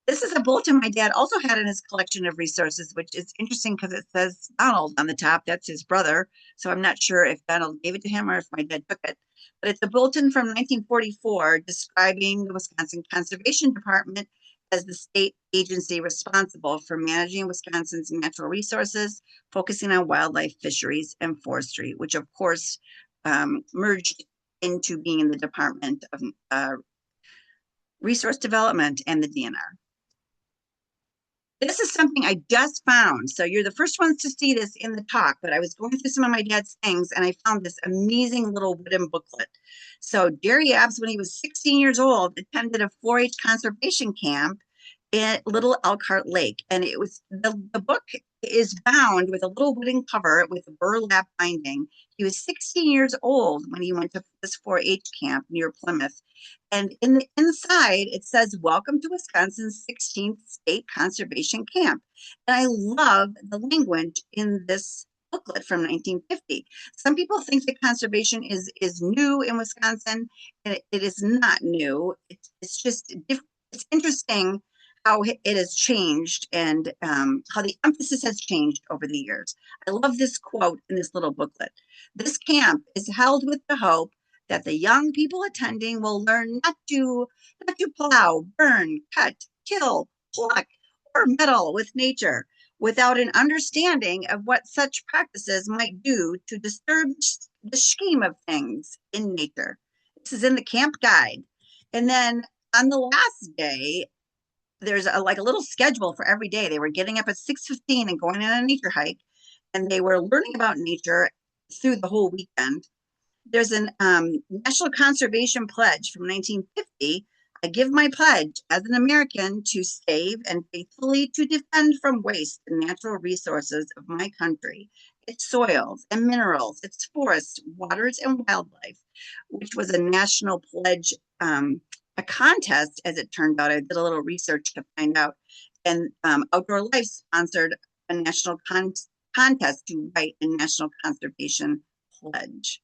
[SPEAKER 3] This is a bulletin my dad also had in his collection of resources, which is interesting because it says Donald on the top. That's his brother. So I'm not sure if Donald gave it to him or if my dad took it. But it's a bulletin from 1944 describing the Wisconsin Conservation Department as the state agency responsible for managing Wisconsin's natural resources, focusing on wildlife, fisheries, and forestry, which of course merged into being the Department of Resource Development and the DNR. This is something I just found. So you're the first ones to see this in the talk, but I was going through some of my dad's things and I found this amazing little wooden booklet. So Jerry Abbs, when he was 16 years old, attended a 4-H conservation camp at Little Elkhart Lake. And it was the book is bound with a little wooden cover with a burlap binding. He was 16 years old when he went to this 4-H camp near Plymouth. And in the inside, it says, "Welcome to Wisconsin's 16th State Conservation Camp." And I love the language in this booklet from 1950. Some people think that conservation is new in Wisconsin, and it is not new. It's just different. It's interesting how it has changed and how the emphasis has changed over the years. I love this quote in this little booklet. "This camp is held with the hope that the young people attending will learn not to plow, burn, cut, kill, pluck, or meddle with nature without an understanding of what such practices might do to disturb the scheme of things in nature." This is in the camp guide. And then on the last day, there's like a little schedule for every day. They were getting up at 6:15 and going on a nature hike, and they were learning about nature through the whole weekend. There's a National Conservation Pledge from 1950. "I give my pledge as an American to save and faithfully to defend from waste the natural resources of my country, its soils and minerals, its forests, waters, and wildlife," which was a national pledge, a contest, as it turned out. I did a little research to find out. And Outdoor Life sponsored a national contest to write a National Conservation Pledge.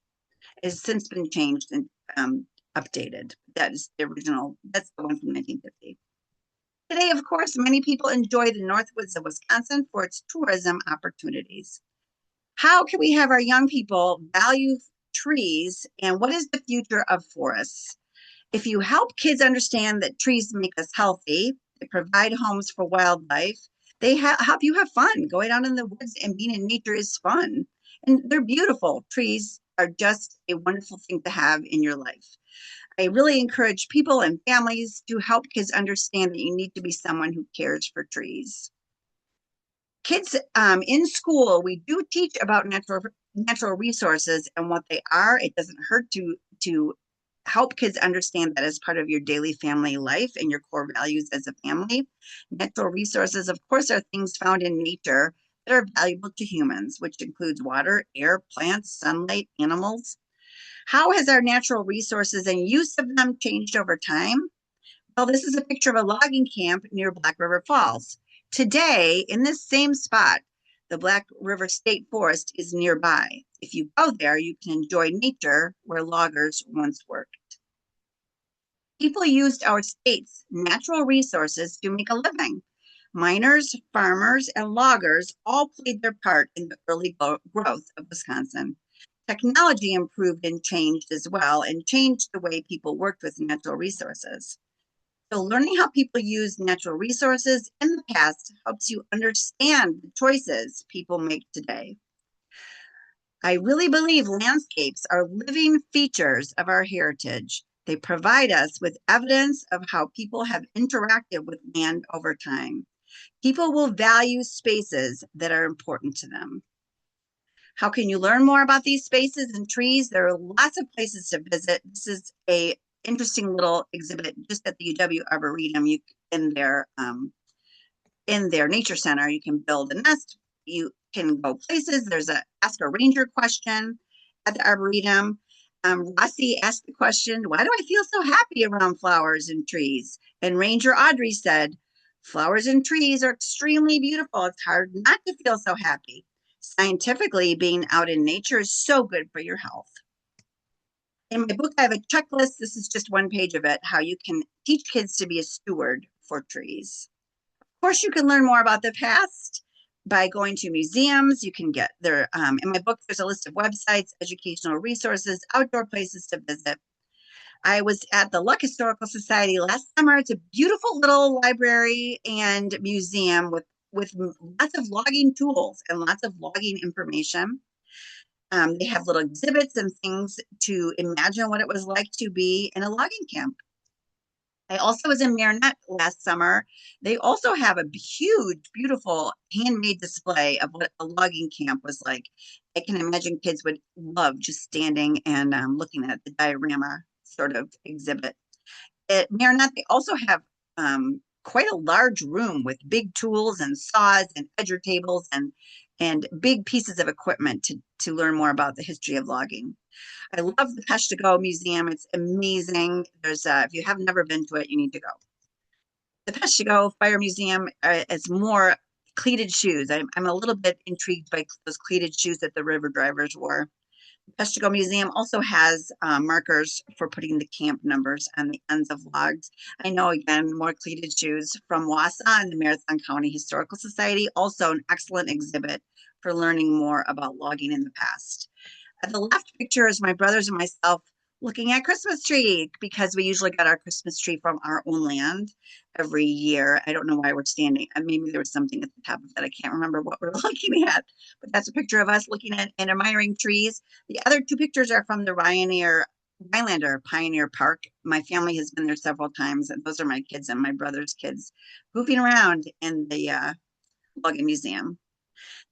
[SPEAKER 3] It has since been changed and updated. That is the original, that's the one from 1950. Today, of course, many people enjoy the Northwoods of Wisconsin for its tourism opportunities. How can we have our young people value trees, and what is the future of forests? If you help kids understand that trees make us healthy, they provide homes for wildlife, they help you have fun. Going out in the woods and being in nature is fun. And they're beautiful. Trees are just a wonderful thing to have in your life. I really encourage people and families to help kids understand that you need to be someone who cares for trees. Kids in school, we do teach about natural resources and what they are. It doesn't hurt to help kids understand that as part of your daily family life and your core values as a family. Natural resources, of course, are things found in nature that are valuable to humans, which includes water, air, plants, sunlight, animals. How has our natural resources and use of them changed over time? Well, this is a picture of a logging camp near Black River Falls. Today, in this same spot, the Black River State Forest is nearby. If you go there, you can enjoy nature where loggers once worked. People used our state's natural resources to make a living. Miners, farmers, and loggers all played their part in the early growth of Wisconsin. Technology improved and changed as well, and changed the way people worked with natural resources. So learning how people use natural resources in the past helps you understand the choices people make today. I really believe landscapes are living features of our heritage. They provide us with evidence of how people have interacted with land over time. People will value spaces that are important to them. How can you learn more about these spaces and trees? There are lots of places to visit. This is a interesting little exhibit just at the UW Arboretum. In their nature center, you can build a nest. You can go places. There's a ask a ranger question at the Arboretum. Rossi asked the question, why do I feel so happy around flowers and trees? And Ranger Audrey said, flowers and trees are extremely beautiful. It's hard not to feel so happy. Scientifically, being out in nature is so good for your health. In my book, I have a checklist. This is just one page of it, how you can teach kids to be a steward for trees. Of course, you can learn more about the past by going to museums. You can get there. In my book, there's a list of websites, educational resources, outdoor places to visit. I was at the Luck Historical Society last summer. It's a beautiful little library and museum with lots of logging tools and lots of logging information. They have little exhibits and things to imagine what it was like to be in a logging camp. I also was in Marinette last summer. They also have a huge, beautiful handmade display of what a logging camp was like. I can imagine kids would love just standing and looking at the diorama sort of exhibit. At Marinette, they also have quite a large room with big tools and saws and edger tables and big pieces of equipment to learn more about the history of logging. I love the Pesh to Go Museum. It's amazing. If you have never been to it, you need to go. The Pesh to Go Fire Museum is more cleated shoes. I'm a little bit intrigued by those cleated shoes that the river drivers wore. The Pesh to Go Museum also has markers for putting the camp numbers on the ends of logs. I know, again, more cleated shoes from Wausau and the Marathon County Historical Society. Also an excellent exhibit for learning more about logging in the past. At the left picture is my brothers and myself looking at Christmas tree because we usually get our Christmas tree from our own land every year. I don't know why we're standing. Maybe there was something at the top of it. I can't remember what we're looking at, but that's a picture of us looking at and admiring trees. The other two pictures are from the Rhinelander Pioneer Park. My family has been there several times, and those are my kids and my brother's kids goofing around in the logging museum.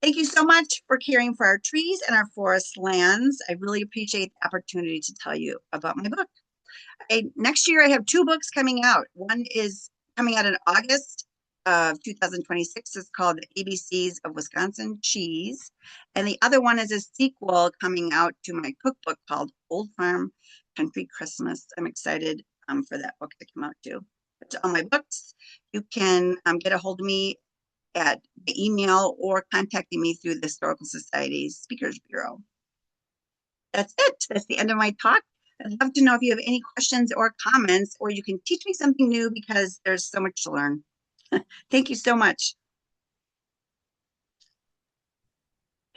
[SPEAKER 3] Thank you so much for caring for our trees and our forest lands. I really appreciate the opportunity to tell you about my book. Next year, I have two books coming out. One is coming out in August of 2026. It's called The ABCs of Wisconsin Cheese. And the other one is a sequel coming out to my cookbook called Old Farm Country Christmas. I'm excited for that book to come out too. But to all my books, you can get a hold of me at the email or contacting me through the Historical Society's Speakers Bureau. That's it. That's the end of my talk. I'd love to know if you have any questions or comments, or you can teach me something new because there's so much to learn. Thank you so much.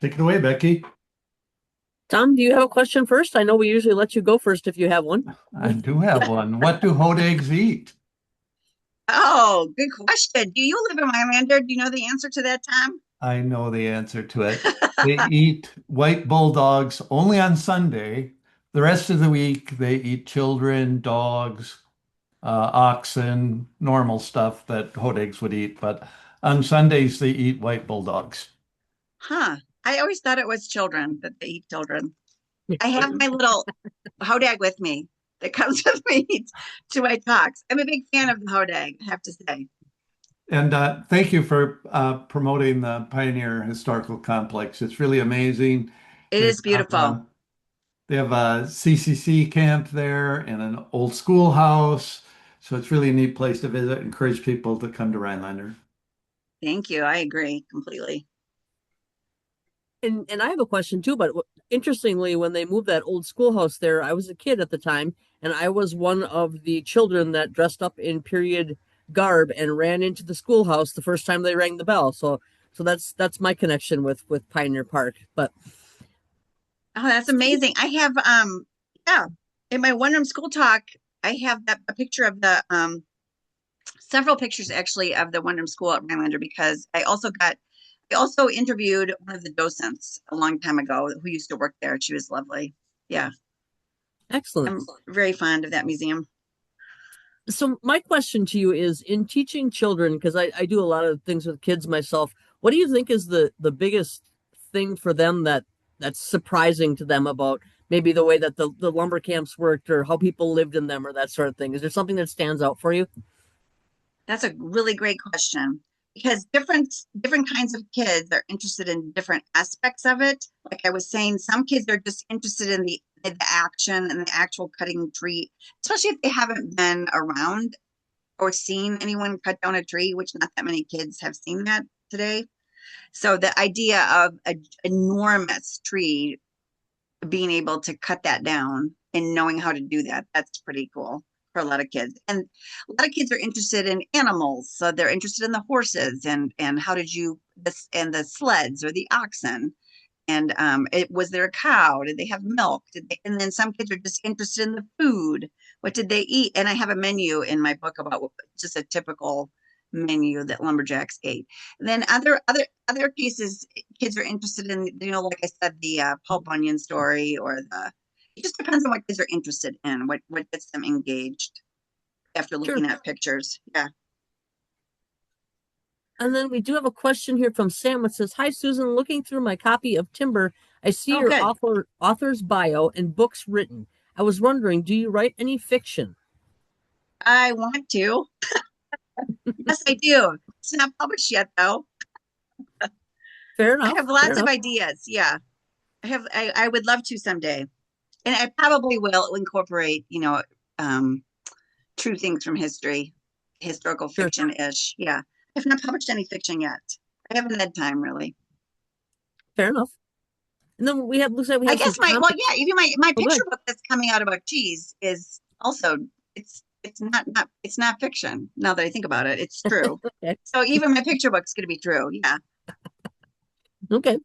[SPEAKER 1] Take it away, Becky.
[SPEAKER 4] Tom, do you have a question first? I know we usually let you go first if you have one.
[SPEAKER 1] I do have one. What do hodags eat?
[SPEAKER 3] Oh, good question. Do you live in Highlander? Do you know the answer to that, Tom?
[SPEAKER 1] I know the answer to it. They eat white bulldogs only on Sunday. The rest of the week, they eat children, dogs, oxen, normal stuff that hodags would eat. But on Sundays, they eat white bulldogs.
[SPEAKER 3] Huh. I always thought it was children, that they eat children. I have my little hodag with me that comes with me to my talks. I'm a big fan of the hodag, I have to say.
[SPEAKER 1] And thank you for promoting the Pioneer Historical Complex. It's really amazing.
[SPEAKER 3] It is beautiful.
[SPEAKER 1] They have a CCC camp there and an old schoolhouse. So it's really a neat place to visit. Encourage people to come to Rhinelander.
[SPEAKER 3] Thank you. I agree completely.
[SPEAKER 4] And I have a question too, but interestingly, when they moved that old schoolhouse there, I was a kid at the time, and I was one of the children that dressed up in period garb and ran into the schoolhouse the first time they rang the bell. So that's my connection with Pioneer Park. But
[SPEAKER 3] oh, that's amazing. I have yeah, in my one room school talk, I have a picture of the several pictures actually of the one room school at Rhinelander because I also interviewed one of the docents a long time ago who used to work there. She was lovely. Yeah.
[SPEAKER 4] Excellent.
[SPEAKER 3] I'm very fond of that museum.
[SPEAKER 4] So my question to you is, in teaching children, because I do a lot of things with kids myself, what do you think is the biggest thing for them that's surprising to them about maybe the way that the lumber camps worked or how people lived in them or that sort of thing? Is there something that stands out for you?
[SPEAKER 3] That's a really great question because different kinds of kids are interested in different aspects of it. Like I was saying, some kids are just interested in the action and the actual cutting tree, especially if they haven't been around or seen anyone cut down a tree, which not that many kids have seen that today. So the idea of an enormous tree, being able to cut that down and knowing how to do that, that's pretty cool for a lot of kids. And a lot of kids are interested in animals. So they're interested in the horses and how did you this and the sleds or the oxen. And it was there a cow? Did they have milk? And then some kids are just interested in the food. What did they eat? And I have a menu in my book about just a typical menu that lumberjacks ate. And then other cases, kids are interested in, like I said, the Paul Bunyan story or it just depends on what kids are interested in, what gets them engaged after
[SPEAKER 4] Sure.
[SPEAKER 3] looking at pictures. Yeah.
[SPEAKER 4] And then we do have a question here from Sam. It says, "Hi, Susan. Looking through my copy of Timber, I see
[SPEAKER 3] Oh,
[SPEAKER 4] your
[SPEAKER 3] good.
[SPEAKER 4] author's bio and books written. I was wondering, do you write any fiction?"
[SPEAKER 3] I want to. Yes, I do. It's not published yet, though.
[SPEAKER 4] Fair
[SPEAKER 3] I
[SPEAKER 4] enough.
[SPEAKER 3] have
[SPEAKER 4] Fair
[SPEAKER 3] lots of
[SPEAKER 4] enough.
[SPEAKER 3] ideas. Yeah. I would love to someday. And I probably will incorporate, um, true things from history, historical
[SPEAKER 4] Sure.
[SPEAKER 3] fiction-ish. Yeah. I've not published any fiction yet. I haven't had time really.
[SPEAKER 4] Fair enough. And then looks like we
[SPEAKER 3] I
[SPEAKER 4] have
[SPEAKER 3] guess
[SPEAKER 4] some comments.
[SPEAKER 3] even my
[SPEAKER 4] Oh, go ahead.
[SPEAKER 3] picture book that's coming out about cheese is also it's not fiction. Now that I think about it, it's true.
[SPEAKER 4] Okay.
[SPEAKER 3] So even my picture book's going to be true. Yeah.
[SPEAKER 4] Okay.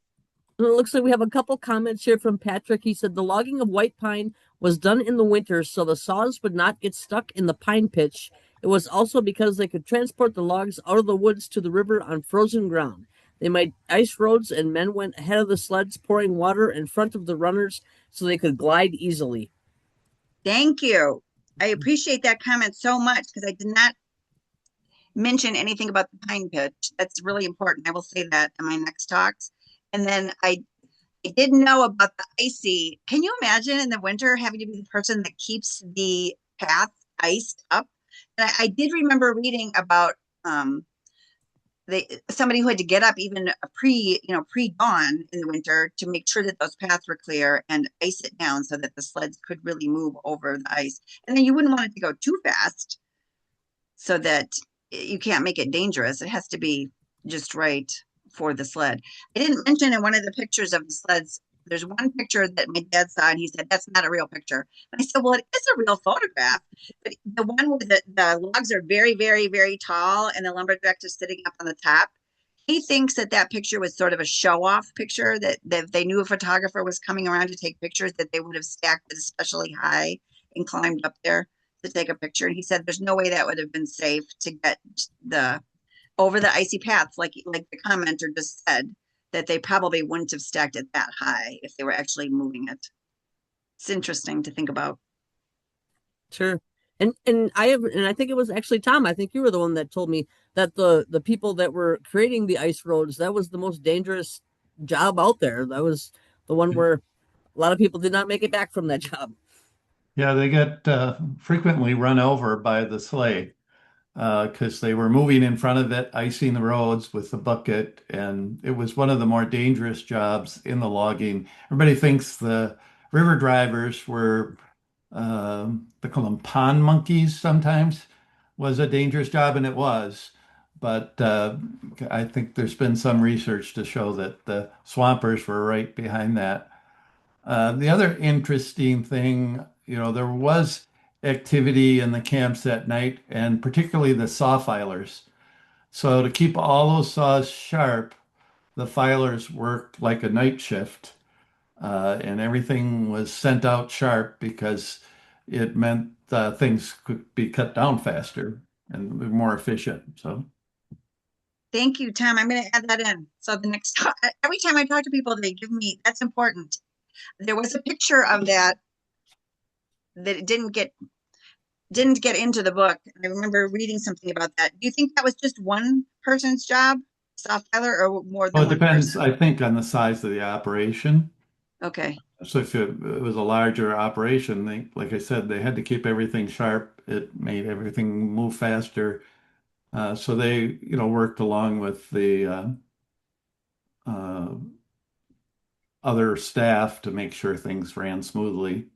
[SPEAKER 4] And it looks like we have a couple comments here from Patrick. He said the logging of white pine was done in the winter so the saws would not get stuck in the pine pitch. It was also because they could transport the logs out of the woods to the river on frozen ground. They made ice roads, and men went ahead of the sleds, pouring water in front of the runners so they could glide easily.
[SPEAKER 3] Thank you. I appreciate that comment so much because I did not mention anything about the pine pitch. That's really important. I will say that in my next talks. And then I did know about the icy. Can you imagine in the winter having to be the person that keeps the path iced up? And I did remember reading about somebody who had to get up even pre-dawn in the winter to make sure that those paths were clear and ice it down so that the sleds could really move over the ice. And then you wouldn't want it to go too fast so that you can't make it dangerous. It has to be just right for the sled. I didn't mention in one of the pictures of the sleds, there's one picture that my dad saw and he said, that's not a real picture. And I said, well, it is a real photograph. But the one where the logs are very, very, very tall and the lumberjacks are sitting up on the top, he thinks that picture was sort of a show-off picture, that if they knew a photographer was coming around to take pictures, that they would have stacked it especially high and climbed up there to take a picture. And he said there's no way that would have been safe to get over the icy paths, like the commenter just said, that they probably wouldn't have stacked it that high if they were actually moving it. It's interesting to think about.
[SPEAKER 4] Sure. And I think it was actually Tom. I think you were the one that told me that the people that were creating the ice roads, that was the most dangerous job out there. That was the one where a lot of people did not make it back from that job.
[SPEAKER 1] Yeah, they get frequently run over by the sleigh because they were moving in front of it, icing the roads with the bucket, and it was one of the more dangerous jobs in the logging. Everybody thinks the river drivers were, they call them pond monkeys sometimes, was a dangerous job, and it was. But I think there's been some research to show that the swampers were right behind that. The other interesting thing, there was activity in the camps at night, and particularly the saw filers. So to keep all those saws sharp, the filers worked like a night shift, and everything was sent out sharp because it meant things could be cut down faster and more efficient. So.
[SPEAKER 3] Thank you, Tom. I'm going to add that in. So the next time, every time I talk to people, they give me, that's important. There was a picture of that that it didn't get into the book. I remember reading something about that. Do you think that was just one person's job, soft Tyler, or more
[SPEAKER 1] Well,
[SPEAKER 3] than
[SPEAKER 1] it
[SPEAKER 3] one
[SPEAKER 1] depends,
[SPEAKER 3] person?
[SPEAKER 1] I think, on the size of the operation.
[SPEAKER 3] Okay.
[SPEAKER 1] So if it was a larger operation, like I said, they had to keep everything sharp. It made everything move faster. So they, worked along with the uh, other staff to make sure things ran smoothly.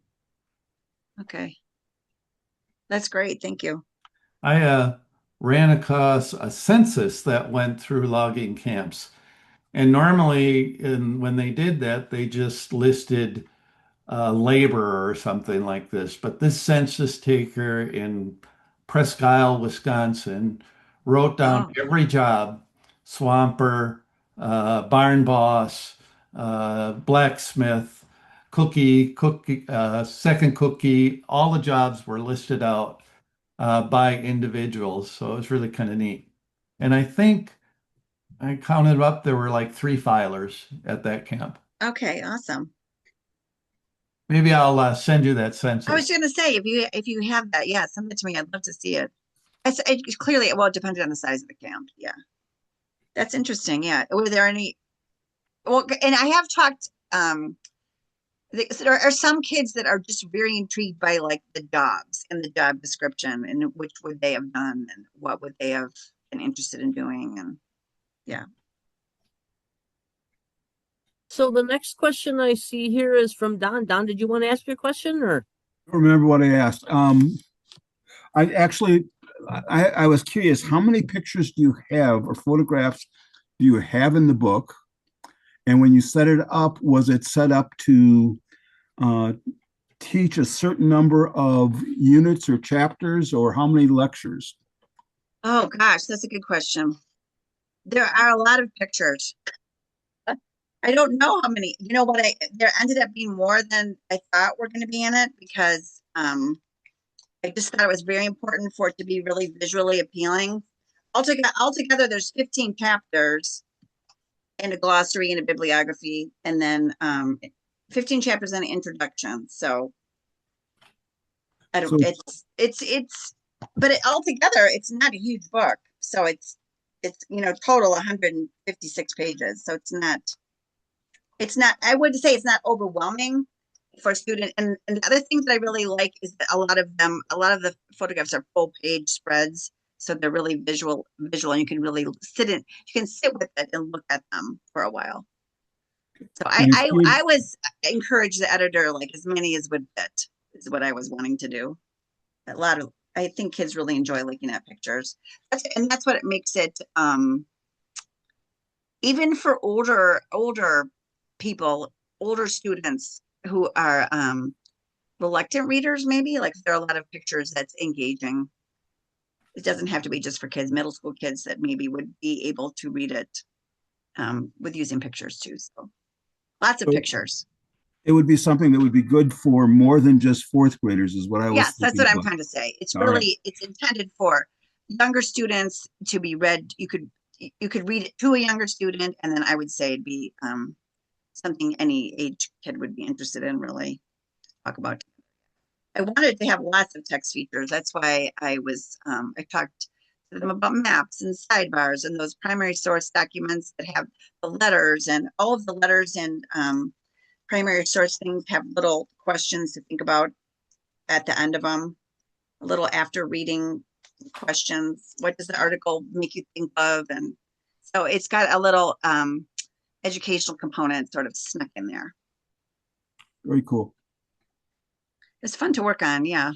[SPEAKER 3] Okay. That's great. Thank you.
[SPEAKER 1] I ran across a census that went through logging camps. And normally, when they did that, they just listed laborer or something like this. But this census taker in Presque Isle, Wisconsin, wrote down
[SPEAKER 3] Oh,
[SPEAKER 1] every job, swamper, barn boss, blacksmith, second cookie, all the jobs were listed out by individuals. So it was really kind of neat. And I think I counted up, there were like 3 filers at that camp.
[SPEAKER 3] okay. Awesome.
[SPEAKER 1] Maybe I'll send you that
[SPEAKER 3] I was
[SPEAKER 1] census.
[SPEAKER 3] going to say, if you have that, yeah, send it to me. I'd love to see it. Clearly, well, it depended on the size of the camp. Yeah, that's interesting. Yeah, were there any? Well, and I have talked. There are some kids that are just very intrigued by like the jobs and the job description and which would they have done and what would they have been interested in doing and yeah.
[SPEAKER 4] So the next question I see here is from Don. Don, did you want to ask your question or?
[SPEAKER 2] I don't remember what I asked. I actually, I was curious, how many pictures do you have or photographs do you have in the book? And when you set it up, was it set up to uh, teach a certain number of units or chapters, or how many lectures?
[SPEAKER 3] Oh gosh, that's a good question. There are a lot of pictures. I don't know how many. You know what? There ended up being more than I thought were going to be in it because I just thought it was very important for it to be really visually appealing. Altogether, there's 15 chapters and a glossary and a bibliography, and then 15 chapters and an introduction. So I don't.
[SPEAKER 2] So,
[SPEAKER 3] But altogether, it's not a huge book. So it's total 156 pages. So it's not. I would say it's not overwhelming for a student. And the other things that I really like is that a lot of the photographs are full page spreads. So they're really visual, and you can really you can sit with it and look at them for a while. So I,
[SPEAKER 2] and
[SPEAKER 3] I,
[SPEAKER 2] kids,
[SPEAKER 3] I was encouraged the editor, like as many as would fit is what I was wanting to do. I think kids really enjoy looking at pictures. And that's what it makes it, even for older people, older students who are reluctant readers, maybe like if there are a lot of pictures that's engaging. It doesn't have to be just for kids, middle school kids that maybe would be able to read it with using pictures too. So lots of
[SPEAKER 2] so
[SPEAKER 3] pictures.
[SPEAKER 2] it would be something that would be good for more than just fourth graders, is what I was
[SPEAKER 3] Yes, that's
[SPEAKER 2] thinking
[SPEAKER 3] what I'm
[SPEAKER 2] about.
[SPEAKER 3] trying to say.
[SPEAKER 2] All right.
[SPEAKER 3] It's intended for younger students to be read. You could read it to a younger student, and then I would say it'd be something any age kid would be interested in really talk about. I wanted to have lots of text features. That's why I talked to them about maps and sidebars and those primary source documents that have the letters, and all of the letters and primary source things have little questions to think about at the end of them, a little after reading questions. What does the article make you think of? And so it's got a little educational component sort of snuck in there.
[SPEAKER 2] Very cool.
[SPEAKER 3] It's fun to work on. Yeah.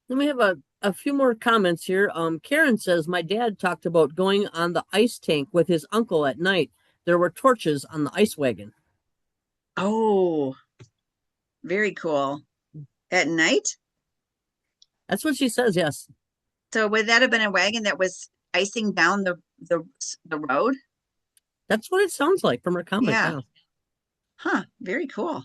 [SPEAKER 4] Then we have a few more comments here. Karen says, my dad talked about going on the ice tank with his uncle at night. There were torches on the ice wagon.
[SPEAKER 3] Oh, very cool. At night?
[SPEAKER 4] That's what she says, yes.
[SPEAKER 3] So would that have been a wagon that was icing down the road?
[SPEAKER 4] That's what it sounds like from her comment.
[SPEAKER 3] Yeah.
[SPEAKER 4] Yeah.
[SPEAKER 3] Huh. Very cool.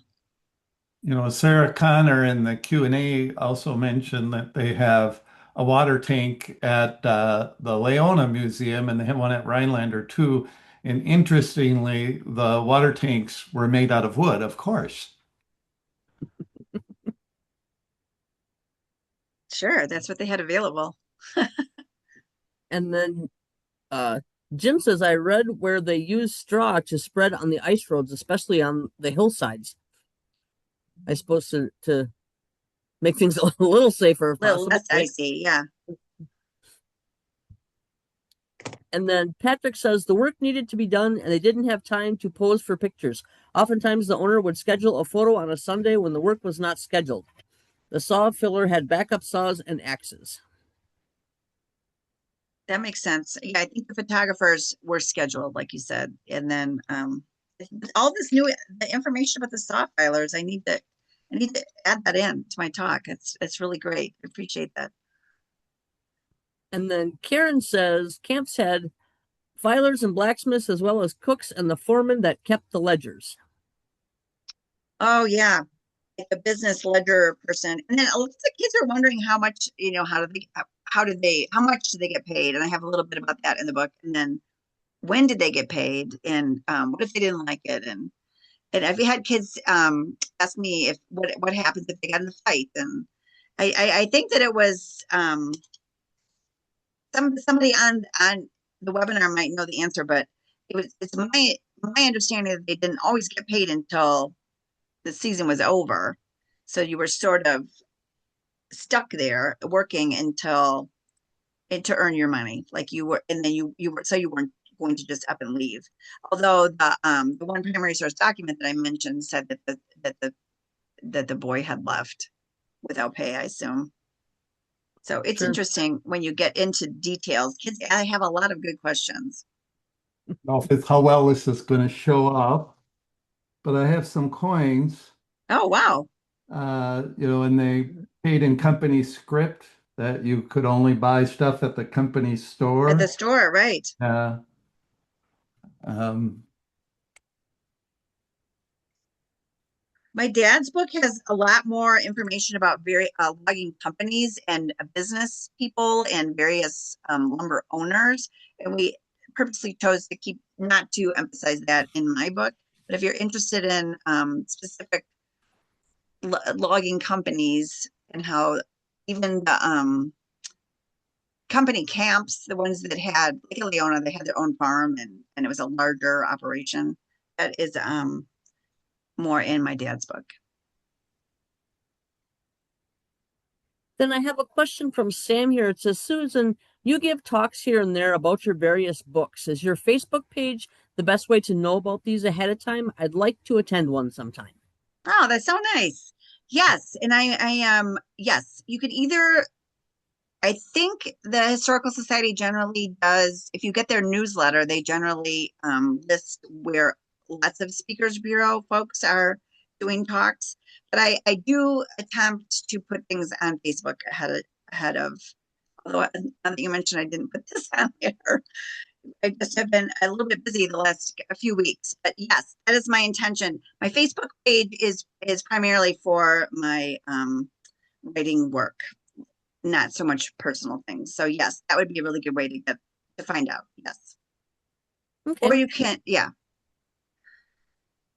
[SPEAKER 1] Sarah Connor in the Q&A also mentioned that they have a water tank at the Leona Museum, and they have one at Rhinelander too. And interestingly, the water tanks were made out of wood, of course.
[SPEAKER 3] Sure, that's what they had available.
[SPEAKER 4] And then Jim says, I read where they use straw to spread on the ice roads, especially on the hillsides. I suppose to make things a little safer if
[SPEAKER 3] A little
[SPEAKER 4] possible,
[SPEAKER 3] less
[SPEAKER 4] right?
[SPEAKER 3] icy, yeah.
[SPEAKER 4] And then Patrick says the work needed to be done and they didn't have time to pose for pictures. Oftentimes the owner would schedule a photo on a Sunday when the work was not scheduled. The saw filler had backup saws and axes.
[SPEAKER 3] That makes sense. Yeah, I think the photographers were scheduled, like you said, and then all this new the information about the saw filers. I need to add that in to my talk. It's really great. I appreciate that.
[SPEAKER 4] And then Karen says camps had filers and blacksmiths as well as cooks and the foreman that kept the ledgers.
[SPEAKER 3] Oh yeah, like the business ledger person, and then lots of kids are wondering how much how much do they get paid? And I have a little bit about that in the book. And then when did they get paid? And what if they didn't like it? And I've had kids ask me if what happens if they got in a fight. And I think that it was somebody on the webinar might know the answer, but it's my understanding that they didn't always get paid until the season was over. So you were sort of stuck there working until to earn your money, like you were, and then you were, so you weren't going to just up and leave. Although the one primary source document that I mentioned said that the boy had left without pay, I assume. So it's
[SPEAKER 4] Sure.
[SPEAKER 3] interesting when you get into details. Kids, I have a lot of good questions.
[SPEAKER 1] Know if it's how well this is going to show up, but I have some coins,
[SPEAKER 3] Oh, wow.
[SPEAKER 1] and they paid in company script that you could only buy stuff at the company store.
[SPEAKER 3] At the store, right.
[SPEAKER 1] Um,
[SPEAKER 3] My dad's book has a lot more information about logging companies and business people and various lumber owners. And we purposely chose to keep not to emphasize that in my book. But if you're interested in specific logging companies and how even the company camps, the ones that had, like Leona, they had their own farm and it was a larger operation. That is more in my dad's book.
[SPEAKER 4] Then I have a question from Sam here. It says, Susan, you give talks here and there about your various books. Is your Facebook page the best way to know about these ahead of time? I'd like to attend one sometime.
[SPEAKER 3] Oh, that's so nice. Yes. And yes, you could either, I think the Historical Society generally does, if you get their newsletter, they generally list where lots of Speakers Bureau folks are doing talks. But I do attempt to put things on Facebook ahead of, although now that you mentioned I didn't put this on there. I just have been a little bit busy the last few weeks, but yes, that is my intention. My Facebook page is primarily for my writing work, not so much personal things. So yes, that would be a really good way to get to find out. Yes.
[SPEAKER 4] Okay.
[SPEAKER 3] Or you can, yeah.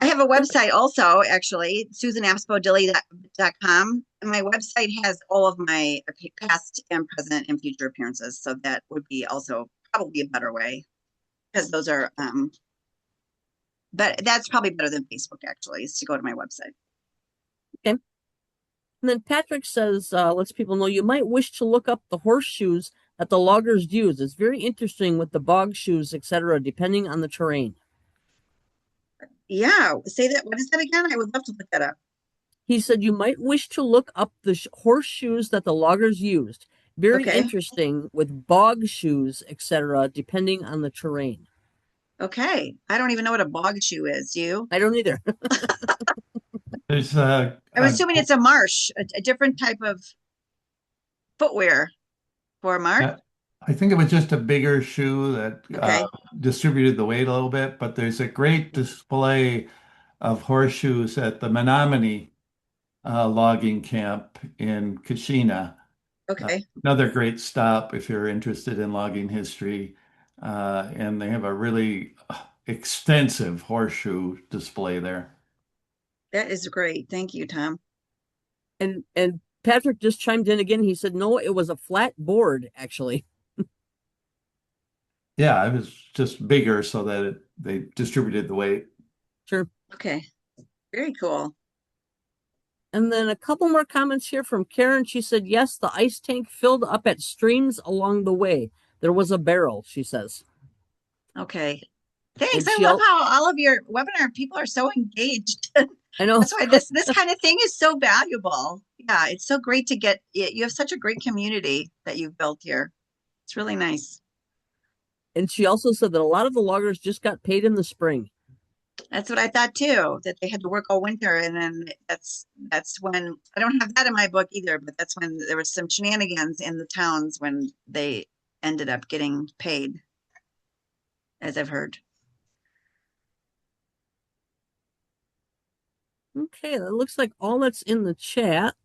[SPEAKER 3] I have a website also, actually, susanapps-Bodilly.com. And my website has all of my past and present and future appearances. So that would be also probably a better way, because those are, but that's probably better than Facebook, actually, is to go to my website.
[SPEAKER 4] Okay. And then Patrick says, lets people know you might wish to look up the horseshoes that the loggers use. It's very interesting with the bog shoes, etc., depending on the terrain.
[SPEAKER 3] Yeah, say that. What is that again? I would love to look that up.
[SPEAKER 4] He said you might wish to look up the horseshoes that the loggers used. Very
[SPEAKER 3] Okay.
[SPEAKER 4] interesting with bog shoes, etc., depending on the terrain.
[SPEAKER 3] Okay. I don't even know what a bog shoe is. You?
[SPEAKER 4] I don't either.
[SPEAKER 1] there's
[SPEAKER 3] I'm assuming it's a marsh, a different type of footwear for a marsh.
[SPEAKER 1] I think it was just a bigger shoe that
[SPEAKER 3] Okay.
[SPEAKER 1] distributed the weight a little bit, but there's a great display of horseshoes at the Menominee logging camp in Kashina.
[SPEAKER 3] Okay.
[SPEAKER 1] Another great stop if you're interested in logging history. And they have a really extensive horseshoe display there.
[SPEAKER 3] That is great. Thank you, Tom.
[SPEAKER 4] And Patrick just chimed in again. He said, no, it was a flat board, actually.
[SPEAKER 1] Yeah, it was just bigger so that they distributed the weight.
[SPEAKER 4] Sure.
[SPEAKER 3] Okay, very cool.
[SPEAKER 4] And then a couple more comments here from Karen. She said, yes, the ice tank filled up at streams along the way. There was a barrel, she says.
[SPEAKER 3] Okay, thanks.
[SPEAKER 4] And
[SPEAKER 3] I
[SPEAKER 4] she
[SPEAKER 3] love how all of your webinar people are so engaged.
[SPEAKER 4] I know.
[SPEAKER 3] That's why this kind of thing is so valuable. Yeah, it's so great to get it. You have such a great community that you've built here. It's really nice.
[SPEAKER 4] And she also said that a lot of the loggers just got paid in the spring.
[SPEAKER 3] That's what I thought too, that they had to work all winter, and then that's when I don't have that in my book either, but that's when there was some shenanigans in the towns when they ended up getting paid, as I've heard.
[SPEAKER 4] Okay, that looks like all that's in the chat.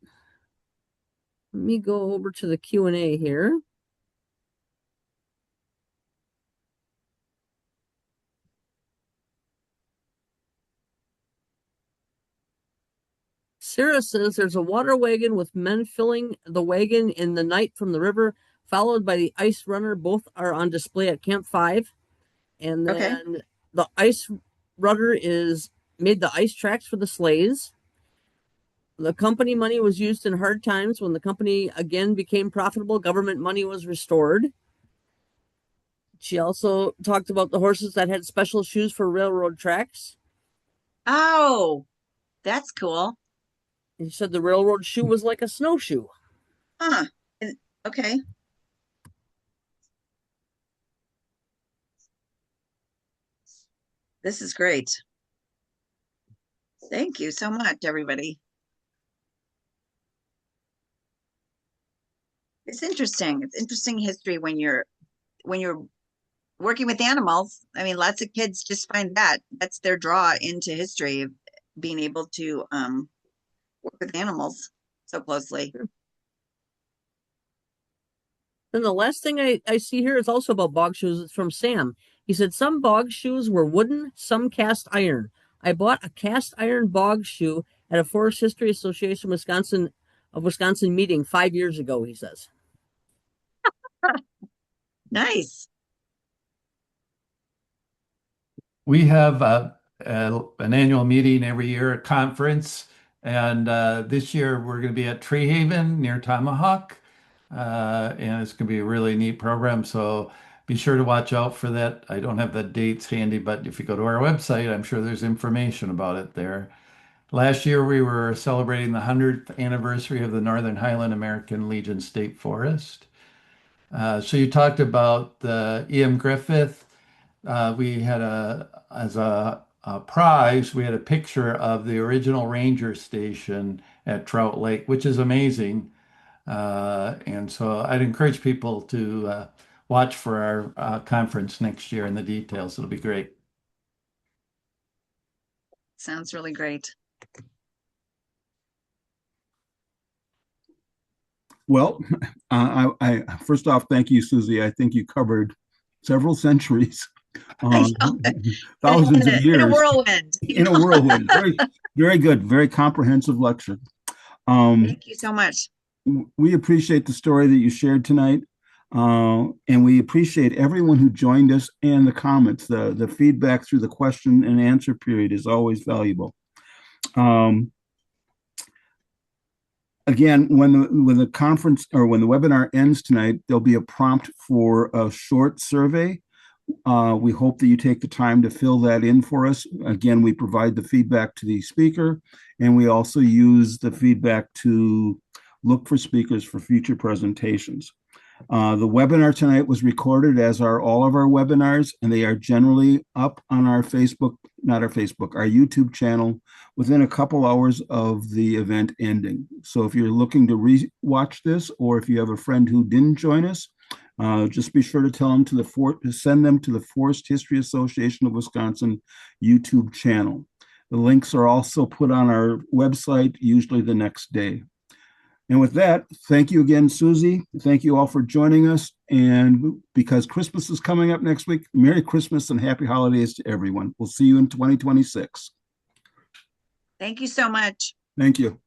[SPEAKER 4] Let me go over to the Q&A here. Sarah says there's a water wagon with men filling the wagon in the night from the river, followed by the ice runner. Both are on display at Camp 5. And then the ice runner made the ice tracks for the sleighs. The company money was used in hard times. When the company again became profitable, government money was restored. She also talked about the horses that had special shoes for railroad tracks.
[SPEAKER 3] Oh, that's cool.
[SPEAKER 4] He said the railroad shoe was like a snowshoe.
[SPEAKER 3] Huh. Okay. This is great. Thank you so much, everybody. It's interesting. It's interesting history when you're working with animals. I mean, lots of kids just find that's their draw into history, being able to work with animals so closely.
[SPEAKER 4] Then the last thing I see here is also about bog shoes. It's from Sam. He said some bog shoes were wooden, some cast iron. I bought a cast iron bog shoe at a Forest History Association Wisconsin meeting 5 years ago, he says.
[SPEAKER 3] Nice.
[SPEAKER 1] We have an annual meeting every year, a conference, and this year we're going to be at Tree Haven near Tomahawk, and it's going to be a really neat program. So be sure to watch out for that. I don't have the dates handy, but if you go to our website, I'm sure there's information about it there. Last year we were celebrating the 100th anniversary of the Northern Highland American Legion State Forest. So you talked about the E.M. Griffith. We had as a prize, we had a picture of the original ranger station at Trout Lake, which is amazing. And so I'd encourage people to watch for our conference next year and the details. It'll be great.
[SPEAKER 3] Sounds really great.
[SPEAKER 2] Well, I first off, thank you, Susie. I think you covered several centuries, thousands of years.
[SPEAKER 3] In a whirlwind.
[SPEAKER 2] In a whirlwind. Very, very good. Very comprehensive lecture.
[SPEAKER 3] Thank you so much.
[SPEAKER 2] We appreciate the story that you shared tonight. And we appreciate everyone who joined us and the comments. The feedback through the question and answer period is always valuable. Again, when the conference or when the webinar ends tonight, there'll be a prompt for a short survey. We hope that you take the time to fill that in for us. Again, we provide the feedback to the speaker, and we also use the feedback to look for speakers for future presentations. The webinar tonight was recorded, as are all of our webinars, and they are generally up on our our YouTube channel within a couple hours of the event ending. So if you're looking to re-watch this, or if you have a friend who didn't join us, just be sure to tell them to send them to the Forest History Association of Wisconsin YouTube channel. The links are also put on our website, usually the next day. And with that, thank you again, Susie. Thank you all for joining us. And because Christmas is coming up next week, Merry Christmas and Happy Holidays to everyone. We'll see you in 2026.
[SPEAKER 3] Thank you so much.
[SPEAKER 2] Thank you.